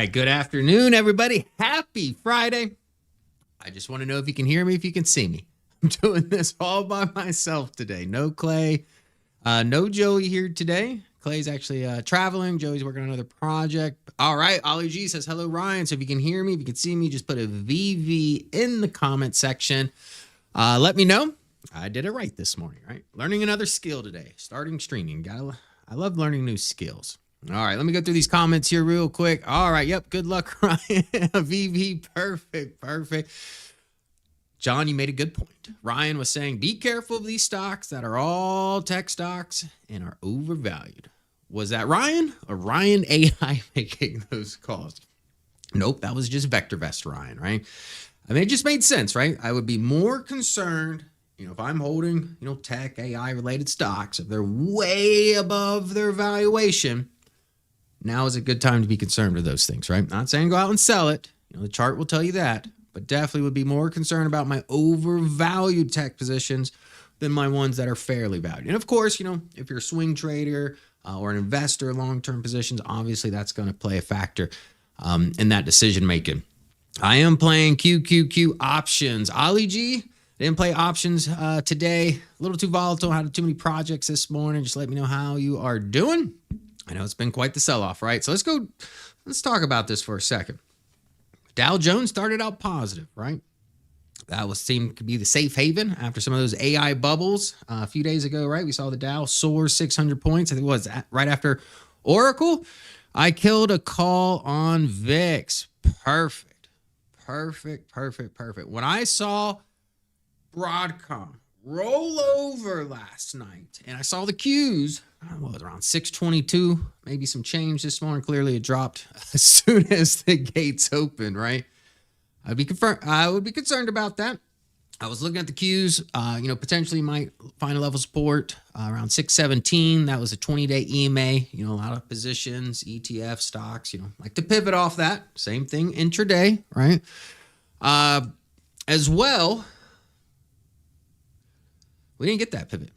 right, good afternoon, everybody. Happy Friday. I just want to know if you can hear me, if you can see me. I'm doing this all by myself today. No Clay, no Joey here today. Clay's actually traveling. Joey's working on another project. All right, Ollie G says, hello, Ryan. So if you can hear me, if you can see me, just put a VV in the comment section. Let me know. I did it right this morning, right? Learning another skill today. Starting streaming. I love learning new skills. All right, let me go through these comments here real quick. All right, yep, good luck, Ryan. VV, perfect. John, you made a good point. Ryan was saying, be careful of these stocks that are all tech stocks and are overvalued. Was that Ryan or Ryan AI making those calls? Nope, that was just VectorVest Ryan, right? I mean, it just made sense, right? I would be more concerned, if I'm holding, tech, AI related stocks, if they're way above their valuation, now is a good time to be concerned with those things, right? Not saying go out and sell it. The chart will tell you that, but definitely would be more concerned about my overvalued tech positions than my ones that are fairly valued. And of course, if you're a swing trader or an investor, long-term positions, obviously that's going to play a factor in that decision making. I am playing QQQ options. Ollie G, didn't play options today. A little too volatile. Had too many projects this morning. Just let me know how you are doing. I know it's been quite the sell-off, right? So let's talk about this for a second. Dow Jones started out positive, right? That seemed to be the safe haven after some of those AI bubbles a few days ago, right? We saw the Dow soar 600 points. I think it was right after Oracle. I killed a call on VIX. Perfect. When I saw Broadcom roll over last night and I saw the Qs, what was around 622, maybe some change this morning. Clearly it dropped as soon as the gates opened, right? I would be concerned about that. I was looking at the Qs, potentially might find a level of support around 617. That was a 20-day EMA, a lot of positions, ETF stocks, like to pivot off that. Same thing intraday, right? As well, we didn't get that pivot.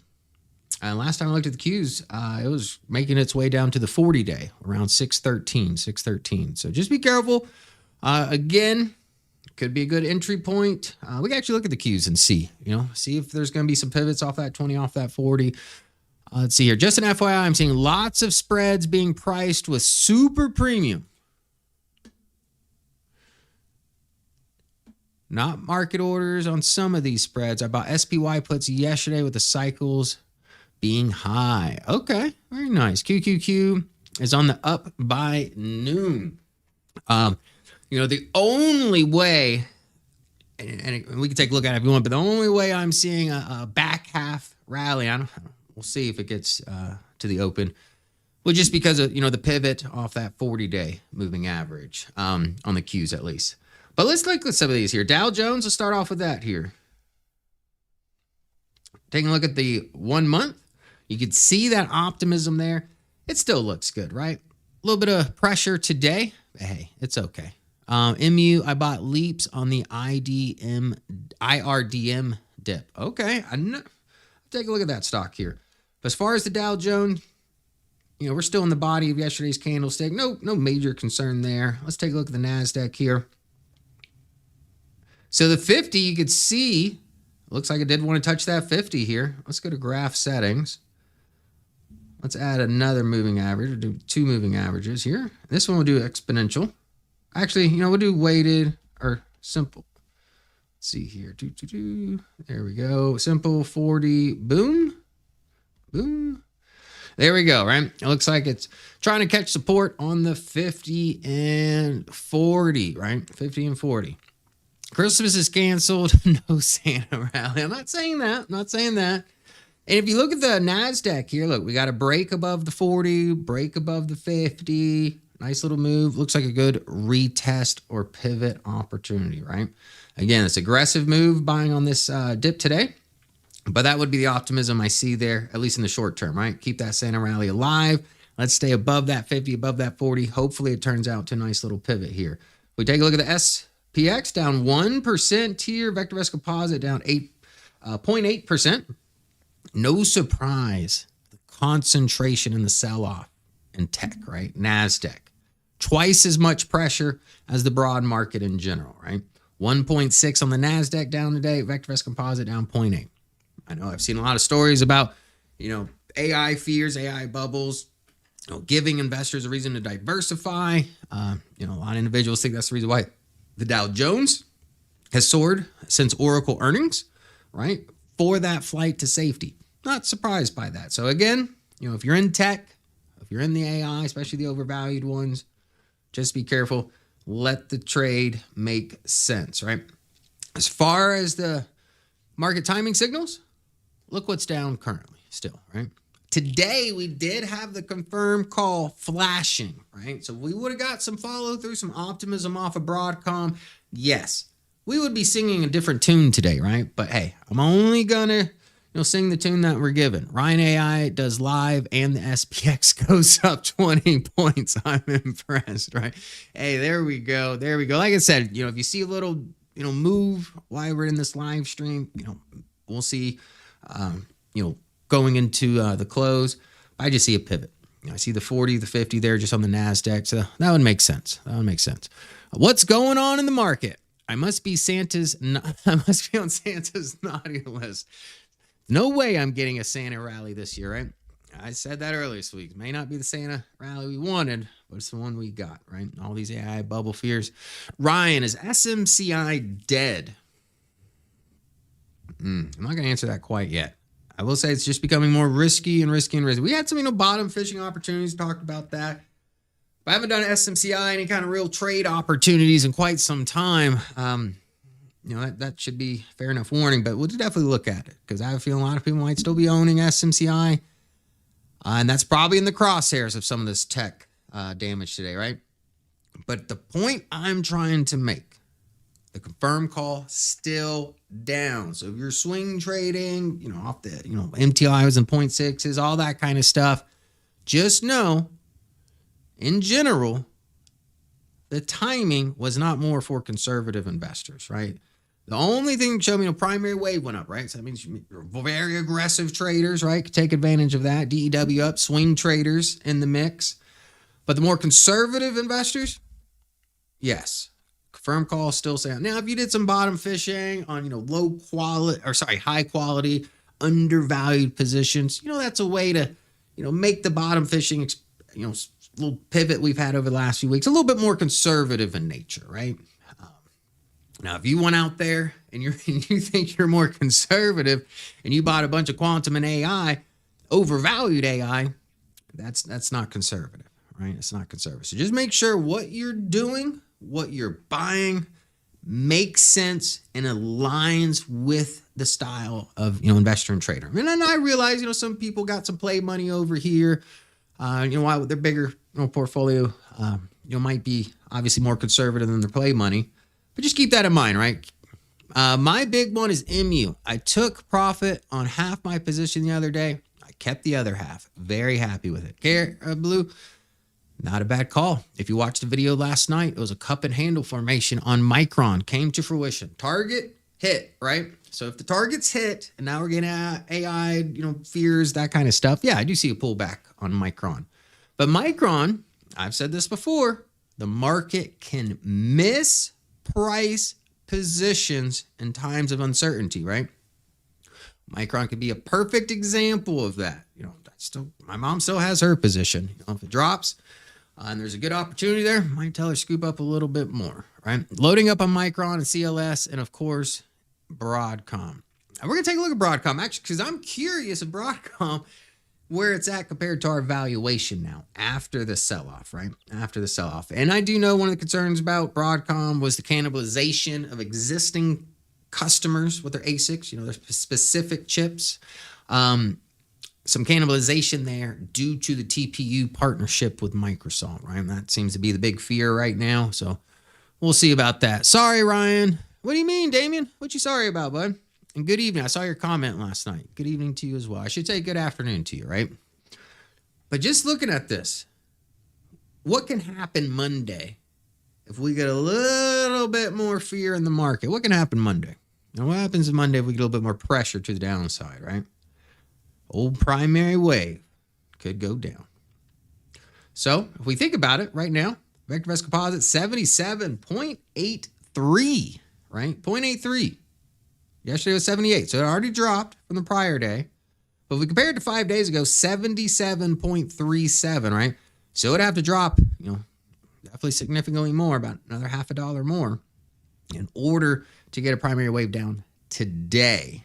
And last time I looked at the Qs, it was making its way down to the 40-day, around 613. So just be careful. Again, could be a good entry point. We can actually look at the Qs and see if there's going to be some pivots off that 20, off that 40. Let's see here. Just an FYI, I'm seeing lots of spreads being priced with super premium. Not market orders on some of these spreads. I bought SPY puts yesterday with the cycles being high. Okay, very nice. QQQ is on the up by noon. The only way, and we can take a look at it if you want, but the only way I'm seeing a back half rally, we'll see if it gets to the open, well, just because of, the pivot off that 40-day moving average on the Qs at least. But let's look at some of these here. Dow Jones, let's start off with that here. Taking a look at the 1 month, you can see that optimism there. It still looks good, right? A little bit of pressure today, but hey, it's okay. MU, I bought leaps on the IRDM dip. Okay, take a look at that stock here. But as far as the Dow Jones, we're still in the body of yesterday's candlestick. No major concern there. Let's take a look at the NASDAQ here. So the 50, you could see, looks like it did want to touch that 50 here. Let's go to graph settings. Let's add another moving average. We'll do two moving averages here. This one we'll do exponential. Actually, we'll do weighted or simple. Let's see here. There we go. Simple 40. Boom. There we go, right? It looks like it's trying to catch support on the 50 and 40, right? 50 and 40. Christmas is canceled. No Santa rally. I'm not saying that. And if you look at the NASDAQ here, look, we got a break above the 40, break above the 50. Nice little move. Looks like a good retest or pivot opportunity, right? Again, it's aggressive move buying on this dip today. But that would be the optimism I see there, at least in the short term, right? Keep that Santa rally alive. Let's stay above that 50, above that 40. Hopefully it turns out to a nice little pivot here. We take a look at the SPX down 1% here. VectorVest Composite down 0.8%. No surprise, the concentration in the sell-off in tech, right? NASDAQ twice as much pressure as the broad market in general, right? 1.6 on the NASDAQ down today, VectorVest Composite down 0.8. I know I've seen a lot of stories about, AI fears, AI bubbles, giving investors a reason to diversify. A lot of individuals think that's the reason why the Dow Jones has soared since Oracle earnings, right? For that flight to safety. Not surprised by that. So again, if you're in tech, if you're in the AI, especially the overvalued ones, just be careful. Let the trade make sense, right? As far as the market timing signals, look what's down currently still, right? Today, we did have the confirmed call flashing, right? So we would have got some follow through, some optimism off of Broadcom. Yes, we would be singing a different tune today, right? But hey, I'm only gonna sing the tune that we're given. Ryan AI does live and the SPX goes up 20 points. I'm impressed, right? Hey, there we go. There we go. Like I said, if you see a little, move while we're in this live stream, we'll see, going into the close. I just see a pivot. I see the 40, the 50 there just on the NASDAQ. So that would make sense. What's going on in the market? I must be on Santa's naughty list. No way I'm getting a Santa rally this year, right? I said that earlier this week. It may not be the Santa rally we wanted, but it's the one we got, right? All these AI bubble fears. Ryan, is SMCI dead? I'm not going to answer that quite yet. I will say it's just becoming more risky. We had some, bottom fishing opportunities, talked about that. But I haven't done SMCI, any kind of real trade opportunities in quite some time. That should be fair enough warning, but we'll definitely look at it because I have a feeling a lot of people might still be owning SMCI. And that's probably in the crosshairs of some of this tech damage today, right? But the point I'm trying to make, the confirmed call still down. So if you're swing trading, off the, MTIs and 0.6s, all that kind of stuff, just know, in general, the timing was not more for conservative investors, right? The only thing that showed me, primary wave went up, right? So that means you're very aggressive traders, right? Could take advantage of that. DEW up, swing traders in the mix. But the more conservative investors, yes. Confirmed call still saying. Now, if you did some bottom fishing on, high quality, undervalued positions, that's a way to, make the bottom fishing, little pivot we've had over the last few weeks a little bit more conservative in nature, right? Now, if you went out there and you think you're more conservative and you bought a bunch of quantum and AI, overvalued AI, that's not conservative, right? It's not conservative. So just make sure what you're doing, what you're buying makes sense and aligns with the style of, investor and trader. And then I realize, some people got some play money over here. While their bigger portfolio, might be obviously more conservative than their play money. But just keep that in mind, right? My big one is MU. I took profit on half my position the other day. I kept the other half. Very happy with it. Blue, not a bad call. If you watched the video last night, it was a cup and handle formation on Micron. Came to fruition. Target hit, right? So if the target's hit, and now we're getting AI, fears, that kind of stuff. Yeah, I do see a pullback on Micron. But Micron, I've said this before, the market can misprice positions in times of uncertainty, right? Micron could be a perfect example of that. My mom still has her position. If it drops and there's a good opportunity there, might tell her scoop up a little bit more, right? Loading up on Micron and CLS, and of course, Broadcom. And we're going to take a look at Broadcom, actually, because I'm curious of Broadcom, where it's at compared to our valuation now after the sell-off, right? After the sell-off. And I do know one of the concerns about Broadcom was the cannibalization of existing customers with their ASICs, their specific chips. Some cannibalization there due to the TPU partnership with Microsoft, right? And that seems to be the big fear right now. So we'll see about that. Sorry, Ryan. What do you mean, Damien? What you sorry about, bud? And good evening. I saw your comment last night. Good evening to you as well. I should say good afternoon to you, right? But just looking at this, what can happen Monday if we get a little bit more fear in the market? What can happen Monday? Now, what happens Monday if we get a little bit more pressure to the downside, right? Old primary wave could go down. So if we think about it right now, VectorVest Composite 77.83, right? 0.83. Yesterday was 78, so it already dropped from the prior day. But if we compare it to 5 days ago, 77.37, right? So it would have to drop, definitely significantly more, about another $0.50 more in order to get a primary wave down today,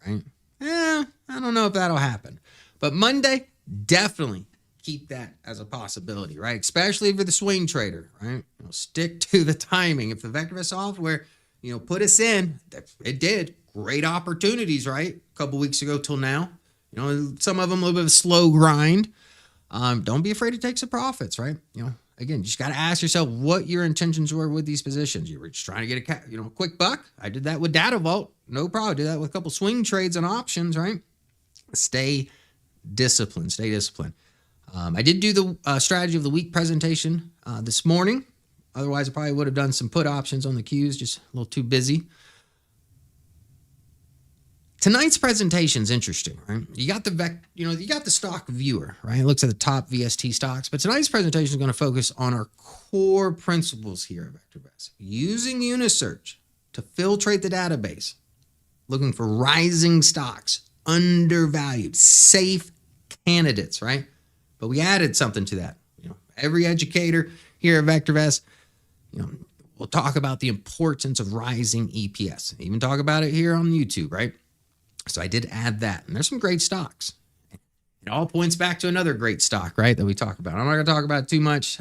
right? I don't know if that'll happen. But Monday, definitely keep that as a possibility, right? Especially for the swing trader, right? Stick to the timing. If the VectorVest software, put us in, it did. Great opportunities, right? A couple weeks ago till now. Some of them a little bit of a slow grind. Don't be afraid to take some profits, right? Again, you just got to ask yourself what your intentions were with these positions. You were just trying to get a quick buck. I did that with Data Vault. No problem. Did that with a couple swing trades and options, right? Stay disciplined. Stay disciplined. I did do the strategy of the week presentation this morning. Otherwise, I probably would have done some put options on the Qs, just a little too busy. Tonight's presentation is interesting, right? You got the stock viewer, right? It looks at the top VST stocks, but tonight's presentation is going to focus on our core principles here at VectorVest. Using Unisearch to filtrate the database, looking for rising stocks, undervalued, safe candidates, right? But we added something to that. Every educator here at VectorVest, we'll talk about the importance of rising EPS. Even talk about it here on YouTube, right? So I did add that. And there's some great stocks. It all points back to another great stock, right, that we talk about. I'm not going to talk about it too much,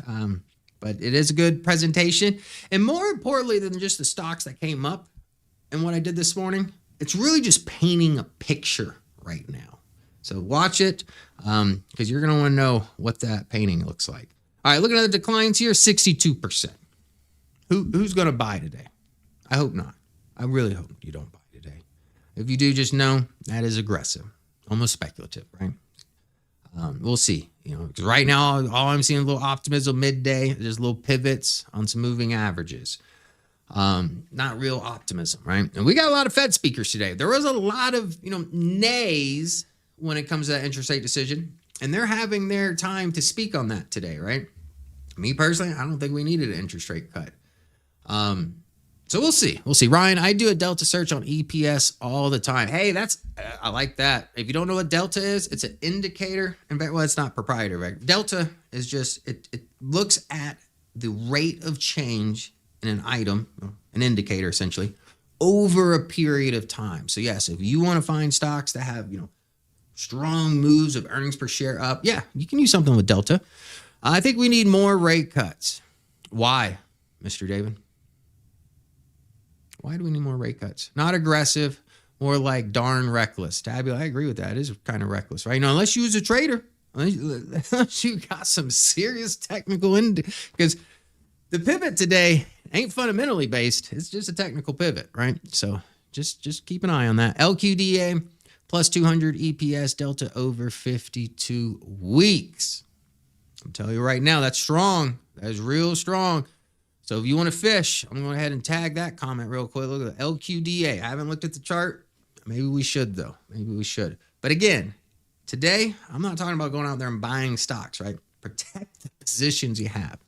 but it is a good presentation. And more importantly than just the stocks that came up and what I did this morning, it's really just painting a picture right now. So watch it because you're going to want to know what that painting looks like. All right, looking at the declines here, 62%. Who's going to buy today? I hope not. I really hope you don't buy today. If you do, just know that is aggressive, almost speculative, right? We'll see, because right now, all I'm seeing is a little optimism midday, just little pivots on some moving averages. Not real optimism, right? And we got a lot of Fed speakers today. There was a lot of, nays when it comes to that interest rate decision, and they're having their time to speak on that today, right? Me personally, I don't think we needed an interest rate cut. So we'll see. Ryan, I do a Delta search on EPS all the time. Hey, I like that. If you don't know what Delta is, it's an indicator. Well, it's not proprietary, right? Delta is just, it looks at the rate of change in an item, an indicator essentially, over a period of time. So yes, if you want to find stocks that have, strong moves of earnings per share up, yeah, you can use something with Delta. I think we need more rate cuts. Why, Mr. David? Why do we need more rate cuts? Not aggressive, more like darn reckless. Tabby, I agree with that. It is kind of reckless, right? Unless you was a trader, unless you got some serious technical because the pivot today ain't fundamentally based. It's just a technical pivot, right? So just keep an eye on that. LQDA plus 200 EPS delta over 52 weeks. I'm telling you right now, that's strong. That is real strong. So if you want to fish, I'm going to go ahead and tag that comment real quick. Look at the LQDA. I haven't looked at the chart. Maybe we should, though. Maybe we should. But again, today, I'm not talking about going out there and buying stocks, right? Protect the positions you have.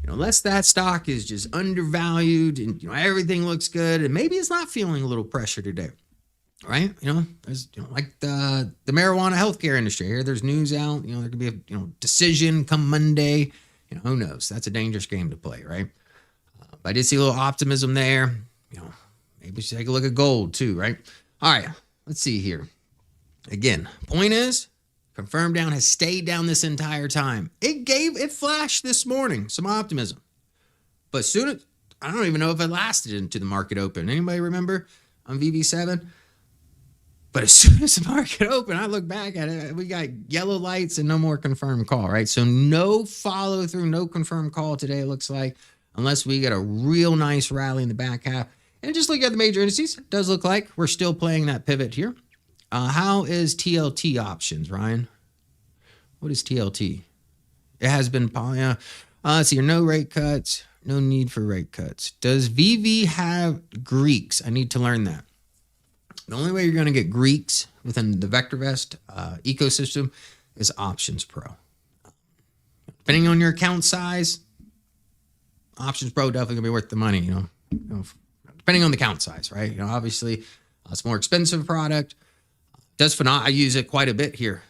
Unless that stock is just undervalued and, everything looks good and maybe it's not feeling a little pressure today, right? There's, like the marijuana healthcare industry here. There's news out, there could be a, decision come Monday. Who knows? That's a dangerous game to play, right? But I did see a little optimism there. Maybe we should take a look at gold too, right? All right, let's see here. Again, point is, confirmed down has stayed down this entire time. It flashed this morning, some optimism. But soon, I don't even know if it lasted into the market open. Anybody remember on VB7? But as soon as the market opened, I look back at it, we got yellow lights and no more confirmed call, right? So no follow through, no confirmed call today, it looks like, unless we get a real nice rally in the back half. And just look at the major indices, it does look like we're still playing that pivot here. How is TLT options, Ryan? What is TLT? It has been, let's see here, no rate cuts, no need for rate cuts. Does VV have Greeks? I need to learn that. The only way you're going to get Greeks within the VectorVest ecosystem is Options Pro. Depending on your account size, Options Pro definitely gonna be worth the money, depending on the account size, right? Obviously it's a more expensive product. Does phenomenal. I use it quite a bit here.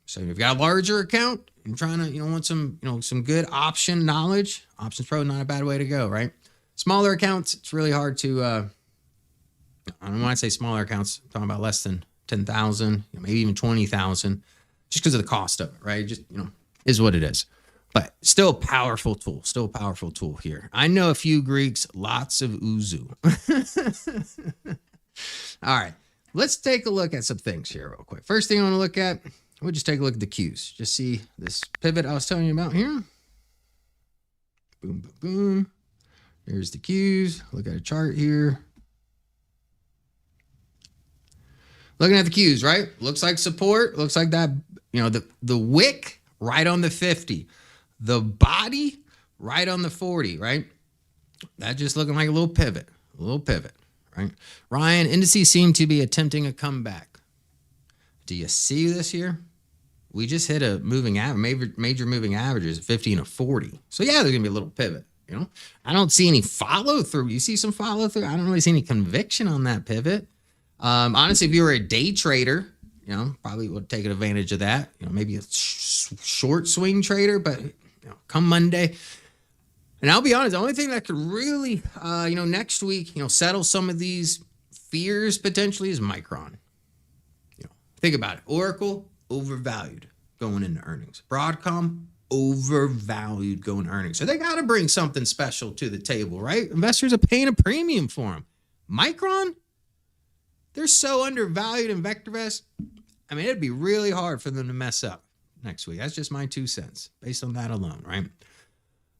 So if you've got a larger account and trying to, want some, some good option knowledge, Options Pro, not a bad way to go, right? Smaller accounts, it's really hard to, when I say smaller accounts, I'm talking about less than 10,000, maybe even 20,000, just because of the cost of it, right? Just, is what it is. But still a powerful tool here. I know a few Greeks, lots of Uzu. All right, let's take a look at some things here real quick. First thing I want to look at, we'll just take a look at the Qs. Just see this pivot I was telling you about here. Boom, boom, boom. There's the Qs. Look at a chart here. Looking at the Qs, right? Looks like support. Looks like that, the wick right on the 50. The body right on the 40, right? That just looking like a little pivot, right? Ryan, indices seem to be attempting a comeback. Do you see this here? We just hit a moving average, major moving averages, 50 and a 40. So yeah, there's gonna be a little pivot. I don't see any follow through. You see some follow through? I don't really see any conviction on that pivot. Honestly, if you were a day trader, probably would take advantage of that. Maybe a short swing trader, but come Monday. And I'll be honest, the only thing that could really, next week, settle some of these fears potentially is Micron. Think about it. Oracle, overvalued going into earnings. Broadcom, overvalued going to earnings. So they got to bring something special to the table, right? Investors are paying a premium for them. Micron, they're so undervalued in VectorVest. It'd be really hard for them to mess up next week. That's just my 2 cents based on that alone, right?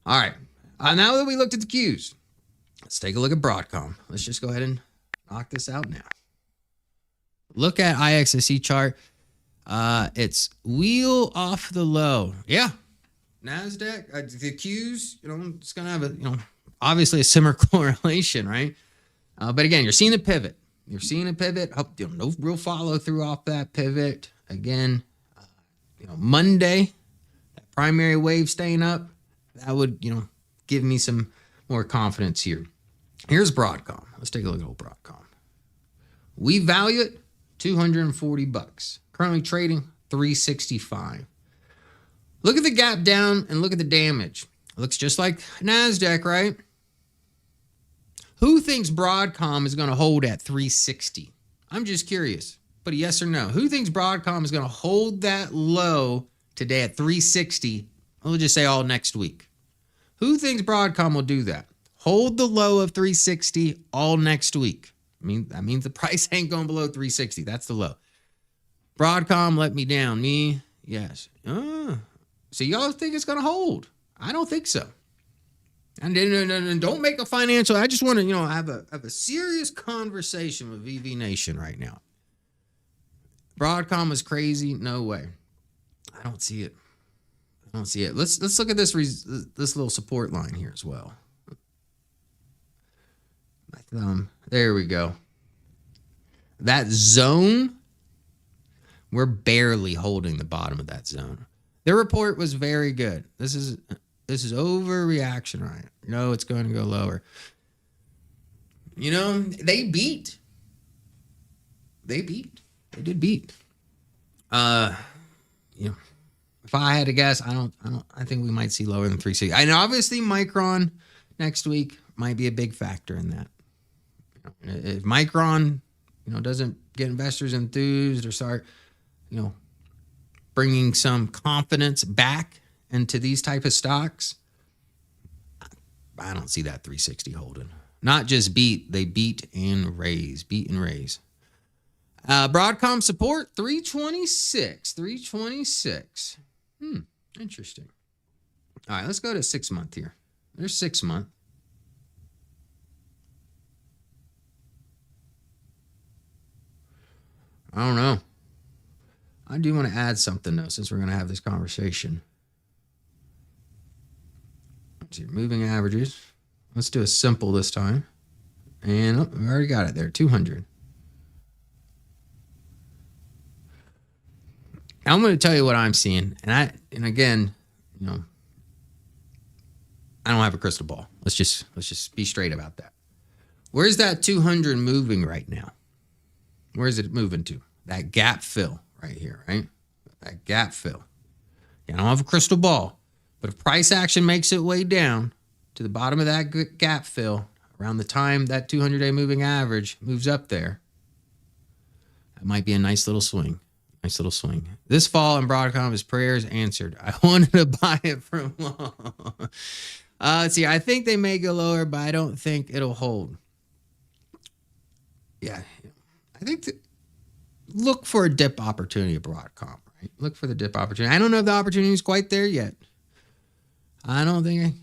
All right. Now that we looked at the Qs, let's take a look at Broadcom. Let's just go ahead and knock this out now. Look at IXSE chart. It's wheel off the low. Yeah. NASDAQ, the Qs, it's going to have obviously a similar correlation, right? But again, you're seeing a pivot. No real follow through off that pivot. Again, Monday, that primary wave staying up, that would, give me some more confidence here. Here's Broadcom. Let's take a look at old Broadcom. We value it $240. Currently trading $365. Look at the gap down and look at the damage. It looks just like NASDAQ, right? Who thinks Broadcom is going to hold at 360? I'm just curious. But a yes or no. Who thinks Broadcom is going to hold that low today at 360? We'll just say all next week. Who thinks Broadcom will do that? Hold the low of 360 all next week. That means the price ain't going below 360. That's the low. Broadcom let me down. Me, yes. So y'all think it's going to hold? I don't think so. And don't make a financial. I just want to, have a serious conversation with VV Nation right now. Broadcom is crazy. No way. I don't see it. Let's look at this little support line here as well. My thumb. There we go. That zone, we're barely holding the bottom of that zone. Their report was very good. This is overreaction, right? It's going to go lower. They beat. They did beat. If I had to guess, I think we might see lower than 360. And obviously Micron next week might be a big factor in that. If Micron, doesn't get investors enthused or start, bringing some confidence back into these type of stocks, I don't see that 360 holding. Not just beat, they beat and raise. Broadcom support 326. Interesting. All right, let's go to 6 month here. There's 6 month. I don't know. I do want to add something though, since we're going to have this conversation. Let's see, moving averages. Let's do a simple this time. And we already got it there, 200. I'm going to tell you what I'm seeing. And again, you know, I don't have a crystal ball. Let's just be straight about that. Where's that 200 moving right now? Where is it moving to? That gap fill right here, right? That gap fill. Yeah, I don't have a crystal ball, but if price action makes it way down to the bottom of that gap fill around the time that 200-day moving average moves up there, that might be a nice little swing. Nice little swing. This fall in Broadcom, his prayers answered. I wanted to buy it for long. Let's see. I think they may go lower, but I don't think it'll hold. Yeah. I think look for a dip opportunity at Broadcom, right? Look for the dip opportunity. I don't know if the opportunity is quite there yet. I don't think.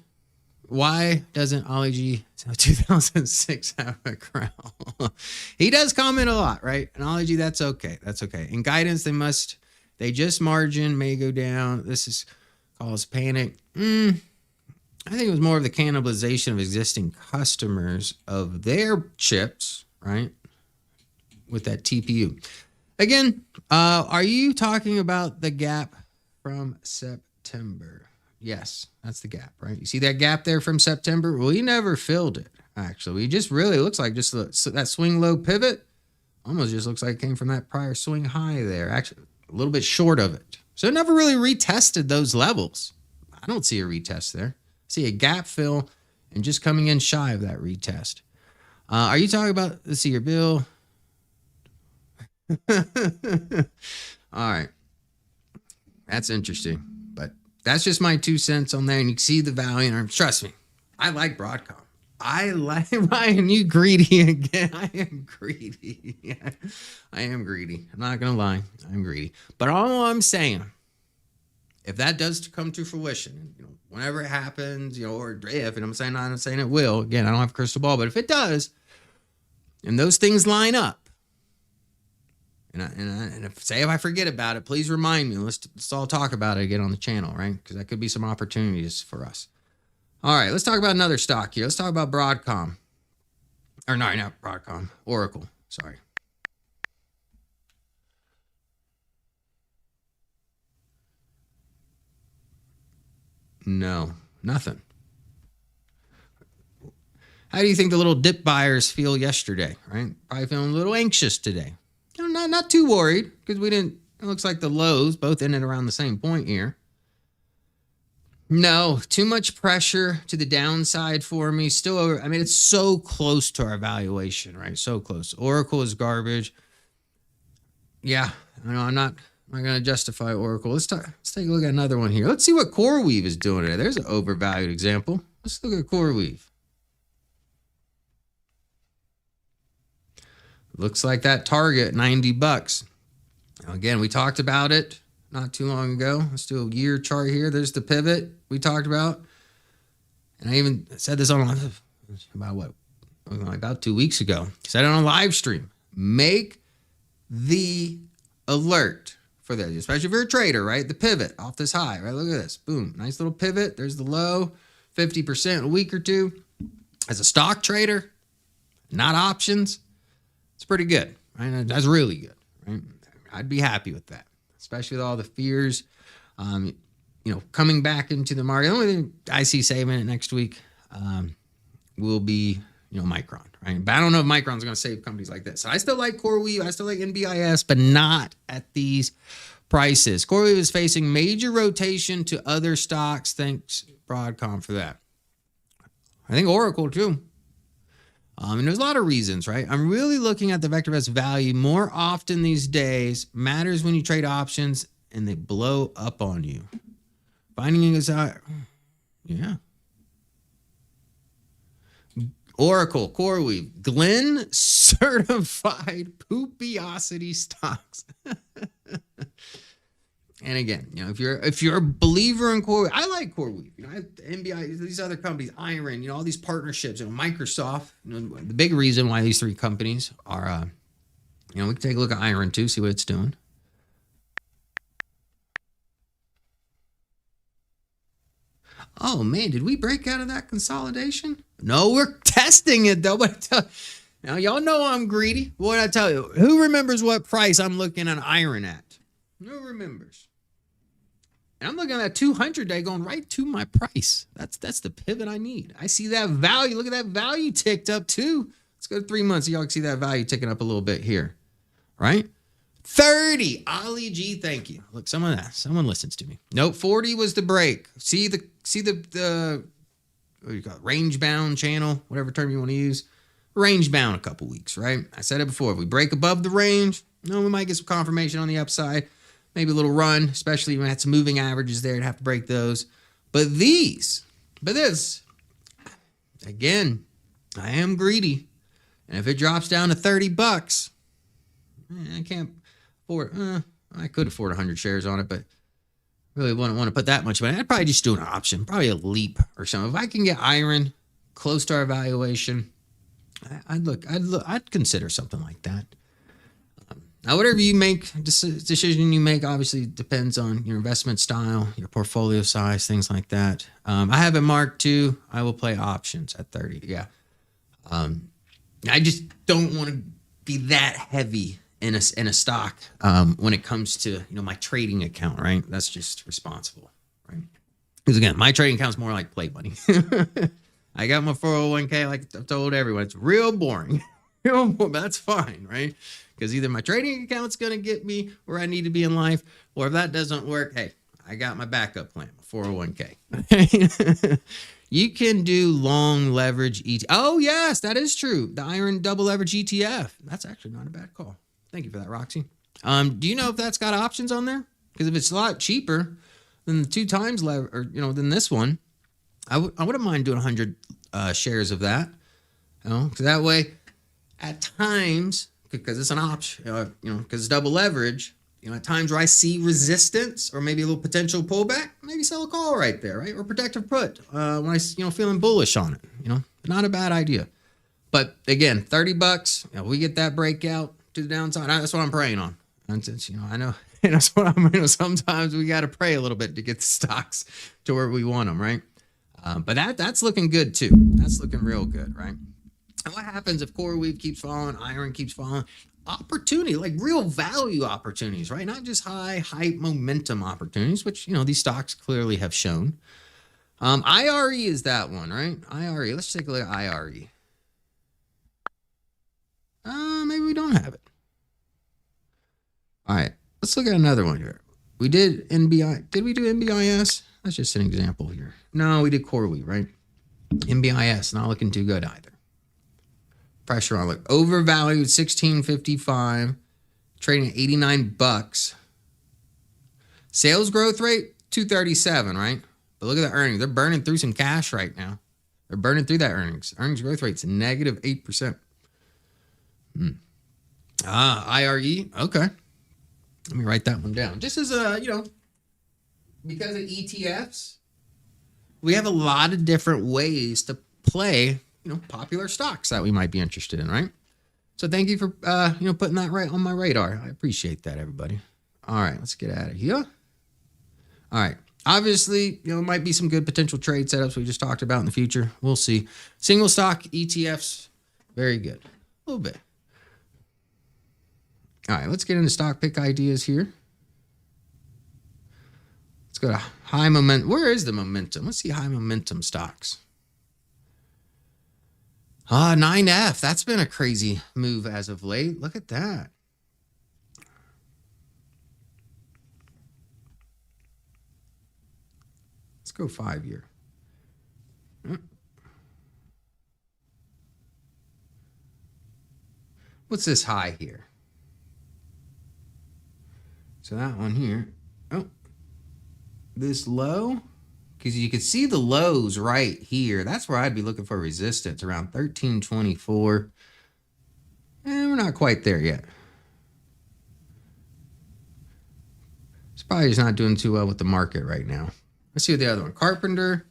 Why doesn't Ollie G 2006 have a crown? He does comment a lot, right? And Ollie G, that's okay. That's okay. In guidance, they just margin may go down. This is cause panic. I think it was more of the cannibalization of existing customers of their chips, right? With that TPU. Again, are you talking about the gap from September? Yes, that's the gap, right? You see that gap there from September? Well, he never filled it, actually. We just really looks like just that swing low pivot almost just looks like it came from that prior swing high there. Actually, a little bit short of it. So it never really retested those levels. I don't see a retest there. I see a gap fill and just coming in shy of that retest. Are you talking about, let's see your bill? All right. That's interesting. That's just my 2 cents on there, and you can see the value. And trust me, I like Broadcom. I like Ryan. You greedy again? I am greedy. Yeah, I am greedy. I'm not gonna lie. I'm greedy. But all I'm saying, if that does come to fruition, you know, whenever it happens, you know, or if, and I'm saying it will. Again, I don't have a crystal ball, but if it does, and those things line up. And if I forget about it, please remind me. Let's all talk about it again on the channel, right? Because that could be some opportunities for us. All right, let's talk about another stock here. Let's talk about Broadcom. Or no, not Broadcom. Oracle. Sorry. No, nothing. How do you think the little dip buyers feel yesterday, right? Probably feeling a little anxious today. You know, not too worried because it looks like the lows both ended around the same point here. No, too much pressure to the downside for me. Still over, I mean, it's so close to our valuation, right? So close. Oracle is garbage. Yeah, I know I'm not going to justify Oracle. Let's take a look at another one here. Let's see what CoreWeave is doing today. There's an overvalued example. Let's look at CoreWeave. Looks like that target, $90. Now again, we talked about it not too long ago. Let's do a year chart here. There's the pivot we talked about. And I even said this on about 2 weeks ago. Said it on a live stream. Make the alert for that, especially if you're a trader, right? The pivot off this high, right? Look at this. Boom. Nice little pivot. There's the low, 50% in a week or two. As a stock trader, not options. It's pretty good, right? That's really good, right? I'd be happy with that, especially with all the fears, coming back into the market. The only thing I see saving it next week will be, Micron, right? But I don't know if Micron's going to save companies like this. So I still like CoreWeave. I still like NBIS, but not at these prices. CoreWeave is facing major rotation to other stocks. Thanks, Broadcom, for that. I think Oracle, too. And there's a lot of reasons, right? I'm really looking at the VectorVest value more often these days. Matters when you trade options and they blow up on you. Finding is out. Yeah. Oracle, CoreWeave, Glenn certified poopiosity stocks. And again, if you're a believer in CoreWeave, I like CoreWeave. NBI, these other companies, Iron, all these partnerships, Microsoft. The big reason why these three companies are, we can take a look at Iron too, see what it's doing. Oh man, did we break out of that consolidation? No, we're testing it though. But now y'all know I'm greedy. What did I tell you? Who remembers what price I'm looking at Iron at? Who remembers? And I'm looking at that 200 day going right to my price. That's the pivot I need. I see that value. Look at that value ticked up too. Let's go to 3 months. Y'all can see that value ticking up a little bit here, right? 30. Ollie G, thank you. Look, someone listens to me. Nope, 40 was the break. See the what do you call it? Range bound channel, whatever term you want to use. Range bound a couple weeks, right? I said it before. If we break above the range, we might get some confirmation on the upside. Maybe a little run, especially when it's moving averages there. You'd have to break those. But this, again, I am greedy. And if it drops down to $30, I can't afford, I could afford 100 shares on it, but really wouldn't want to put that much money. I'd probably just do an option, probably a leap or something. If I can get iron close to our valuation, I'd consider something like that. Now, whatever you make, decision you make, obviously depends on your investment style, your portfolio size, things like that. I have it marked too. I will play options at 30. Yeah. I just don't want to be that heavy in a stock when it comes to my trading account, right? That's just responsible, right? Because again, my trading account's more like play money. I got my 401k, like I've told everyone, it's real boring. That's fine, right? Because either my trading account's going to get me where I need to be in life, or if that doesn't work, hey, I got my backup plan, my 401k. You can do long leverage ETF. Oh, yes, that is true. The iron double leverage ETF. That's actually not a bad call. Thank you for that, Roxy. Do you know if that's got options on there? Because if it's a lot cheaper than the 2 times than this one, I wouldn't mind doing 100 shares of that. Because that way, at times, because it's an option, because it's double leverage, at times where I see resistance or maybe a little potential pullback, maybe sell a call right there, right? Or protective put when I, feeling bullish on it, not a bad idea. But again, $30, we get that breakout to the downside. That's what I'm praying on. And since, I know, that's what sometimes we got to pray a little bit to get the stocks to where we want them, right? But that's looking good too. That's looking real good, right? And what happens if CoreWeave keeps falling, iron keeps falling? Opportunity, like real value opportunities, right? Not just high momentum opportunities, which, these stocks clearly have shown. IRE is that one, right? IRE. Let's take a look at IRE. Maybe we don't have it. All right. Let's look at another one here. We did NBI. Did we do NBIS? That's just an example here. No, we did CoreWeave, right? NBIS, not looking too good either. Pressure on, look, overvalued, 1655, trading at $89. Sales growth rate 237, right? But look at the earnings. They're burning through some cash right now. They're burning through that earnings. Earnings growth rate's negative 8%. IRE. Okay. Let me write that one down. Just as a, because of ETFs, we have a lot of different ways to play popular stocks that we might be interested in, right? So thank you for, putting that right on my radar. I appreciate that, everybody. All right, let's get out of here. All right. Obviously, might be some good potential trade setups we just talked about in the future. We'll see. Single stock ETFs, very good. A little bit. All right, let's get into stock pick ideas here. Let's go to high momentum. Where is the momentum? Let's see high momentum stocks. 9F. That's been a crazy move as of late. Look at that. Let's go 5-year. What's this high here? So that one here. Oh, this low. Because you can see the lows right here. That's where I'd be looking for resistance, around 1324. And we're not quite there yet. It's probably just not doing too well with the market right now. Let's see what the other one. Carpenter.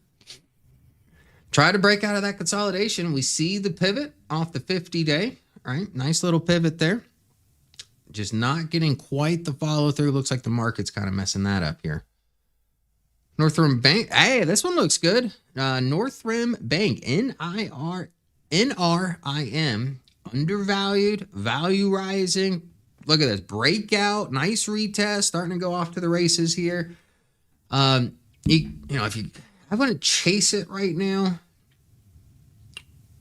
Try to break out of that consolidation. We see the pivot off the 50-day. All right, nice little pivot there. Just not getting quite the follow through. Looks like the market's kind of messing that up here. Northrim Bank. Hey, this one looks good. Northrim Bank. NRIM. Undervalued. Value rising. Look at this. Breakout. Nice retest. Starting to go off to the races here. If I want to chase it right now,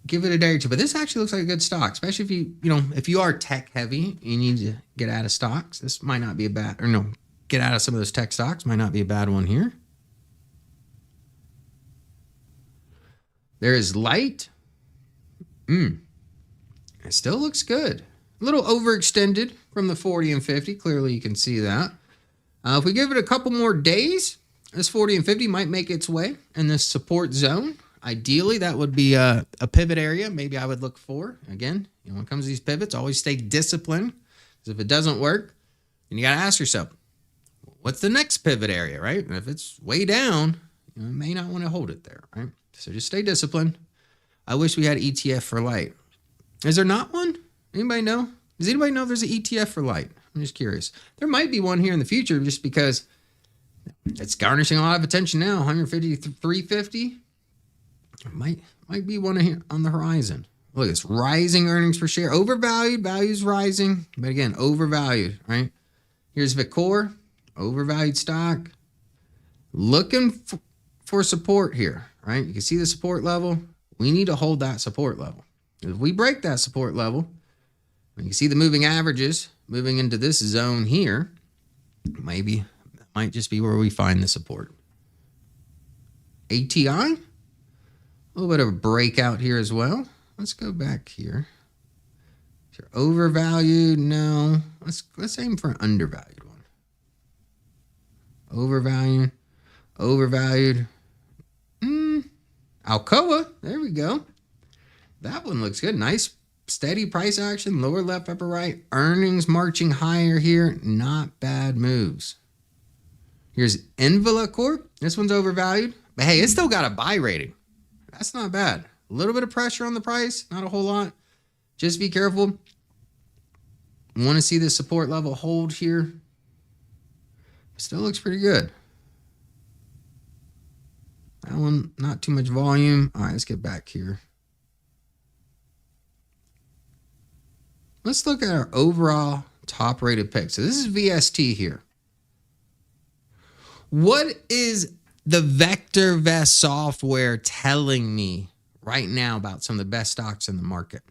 give it a day or two. But this actually looks like a good stock, especially if you are tech heavy, you need to get out of stocks. This might not be a bad, get out of some of those tech stocks. Might not be a bad one here. There is light. It still looks good. A little overextended from the 40 and 50. Clearly you can see that. If we give it a couple more days, this 40 and 50 might make its way in this support zone. Ideally, that would be a pivot area. Maybe I would look for. Again, when it comes to these pivots, always stay disciplined. Because if it doesn't work, then you got to ask yourself, what's the next pivot area, right? And if it's way down, you may not want to hold it there, right? So just stay disciplined. I wish we had ETF for light. Is there not one? Anybody know? Does anybody know if there's an ETF for light? I'm just curious. There might be one here in the future just because it's garnishing a lot of attention now. 150 to 350. Might be one here on the horizon. Look, it's rising earnings per share. Overvalued, values rising. But again, overvalued, right? Here's Vicor, overvalued stock. Looking for support here, right? You can see the support level. We need to hold that support level. If we break that support level, you can see the moving averages moving into this zone here. Maybe that might just be where we find the support. ATI, a little bit of a breakout here as well. Let's go back here. If you're overvalued, no. Let's aim for an undervalued one. Overvalued. Alcoa, there we go. That one looks good. Nice steady price action, lower left, upper right. Earnings marching higher here. Not bad moves. Here's Envala Corp. This one's overvalued, but hey, it's still got a buy rating. That's not bad. A little bit of pressure on the price, not a whole lot. Just be careful. Want to see the support level hold here. Still looks pretty good. That one, not too much volume. All right, let's get back here. Let's look at our overall top rated pick. So this is VST here. What is the VectorVest software telling me right now about some of the best stocks in the market?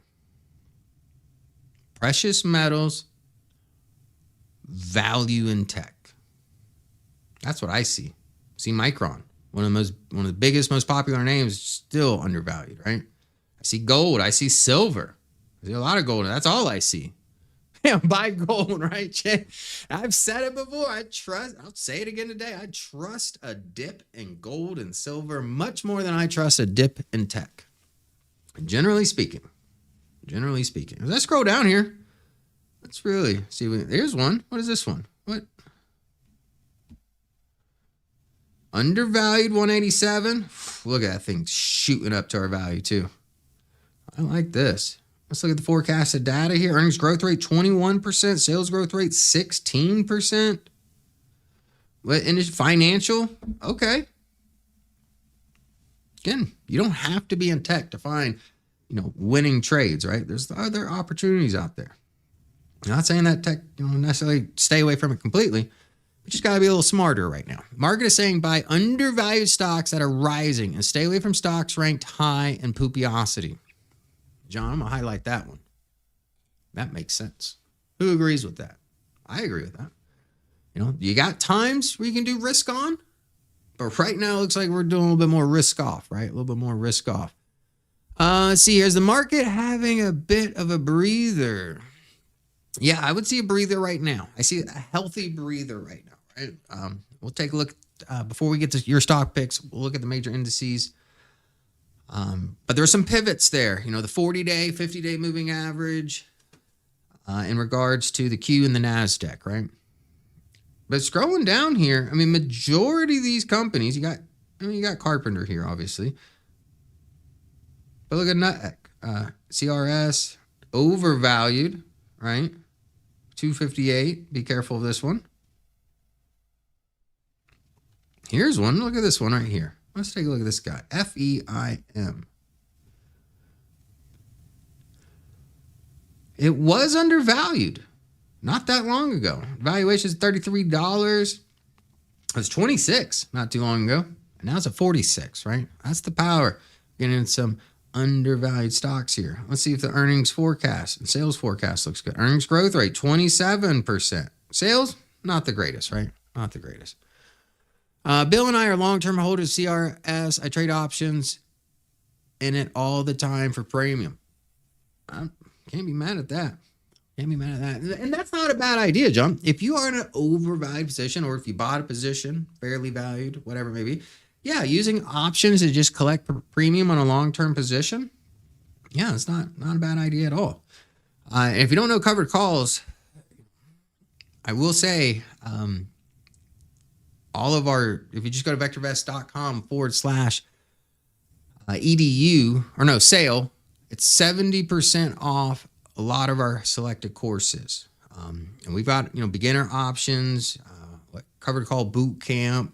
Precious metals, value in tech. That's what I see. See Micron, one of the biggest, most popular names, still undervalued, right? I see gold. I see silver. I see a lot of gold. That's all I see. Yeah, buy gold, right? I've said it before. I'll say it again today. I trust a dip in gold and silver much more than I trust a dip in tech. Generally speaking. Let's scroll down here. Let's really see. Here's one. What is this one? What? Undervalued 187. Look at that thing shooting up to our value too. I like this. Let's look at the forecasted data here. Earnings growth rate 21%. Sales growth rate 16%. What industry? Financial? Okay. Again, you don't have to be in tech to find, winning trades, right? There's other opportunities out there. I'm not saying that tech, necessarily stay away from it completely. We just got to be a little smarter right now. Market is saying buy undervalued stocks that are rising and stay away from stocks ranked high in poopiosity. John, I'm going to highlight that one. That makes sense. Who agrees with that? I agree with that. You got times where you can do risk on, but right now it looks like we're doing a little bit more risk off, right? A little bit more risk off. Let's see, here's the market having a bit of a breather. Yeah, I would see a breather right now. I see a healthy breather right now, right? We'll take a look before we get to your stock picks. We'll look at the major indices. But there are some pivots there, the 40-day, 50-day moving average in regards to the Q and the NASDAQ, right? But scrolling down here, majority of these companies, you got Carpenter here, obviously. But look at Nutec, CRS, overvalued, right? 258. Be careful of this one. Here's one. Look at this one right here. Let's take a look at this guy. FEIM. It was undervalued not that long ago. Valuation is $33. It was 26 not too long ago, and now it's at 46, right? That's the power. Getting in some undervalued stocks here. Let's see if the earnings forecast and sales forecast looks good. Earnings growth rate, 27%. Sales, not the greatest, right? Not the greatest. Bill and I are long-term holders of CRS. I trade options in it all the time for premium. I can't be mad at that. Can't be mad at that. And that's not a bad idea, John. If you are in an overvalued position, or if you bought a position, fairly valued, whatever it may be, yeah, using options to just collect premium on a long-term position, yeah, it's not a bad idea at all. If you don't know covered calls, I will say all of our, if you just go to vectorvest.com/edu, or no, sale, it's 70% off a lot of our selected courses. And we've got, beginner options, covered call boot camp.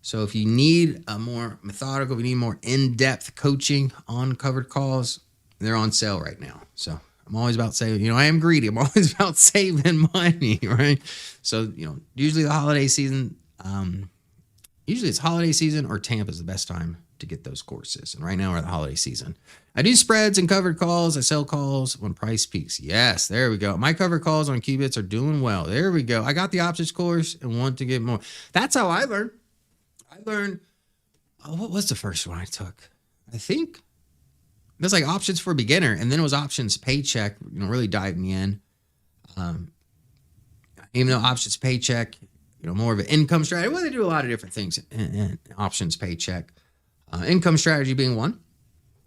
So if you need a more methodical, if you need more in-depth coaching on covered calls, they're on sale right now. So I'm always about saving, I am greedy. I'm always about saving money, right? So, usually the holiday season, usually it's holiday season or Tampa is the best time to get those courses. And right now we're at the holiday season. I do spreads and covered calls. I sell calls when price peaks. Yes, there we go. My covered calls on Qubits are doing well. There we go. I got the options course and want to get more. That's how I learned. What was the first one I took? I think it was like options for beginner, and then it was options paycheck, really diving in. Even though options paycheck, more of an income strategy. Well, they do a lot of different things in options paycheck. Income strategy being one.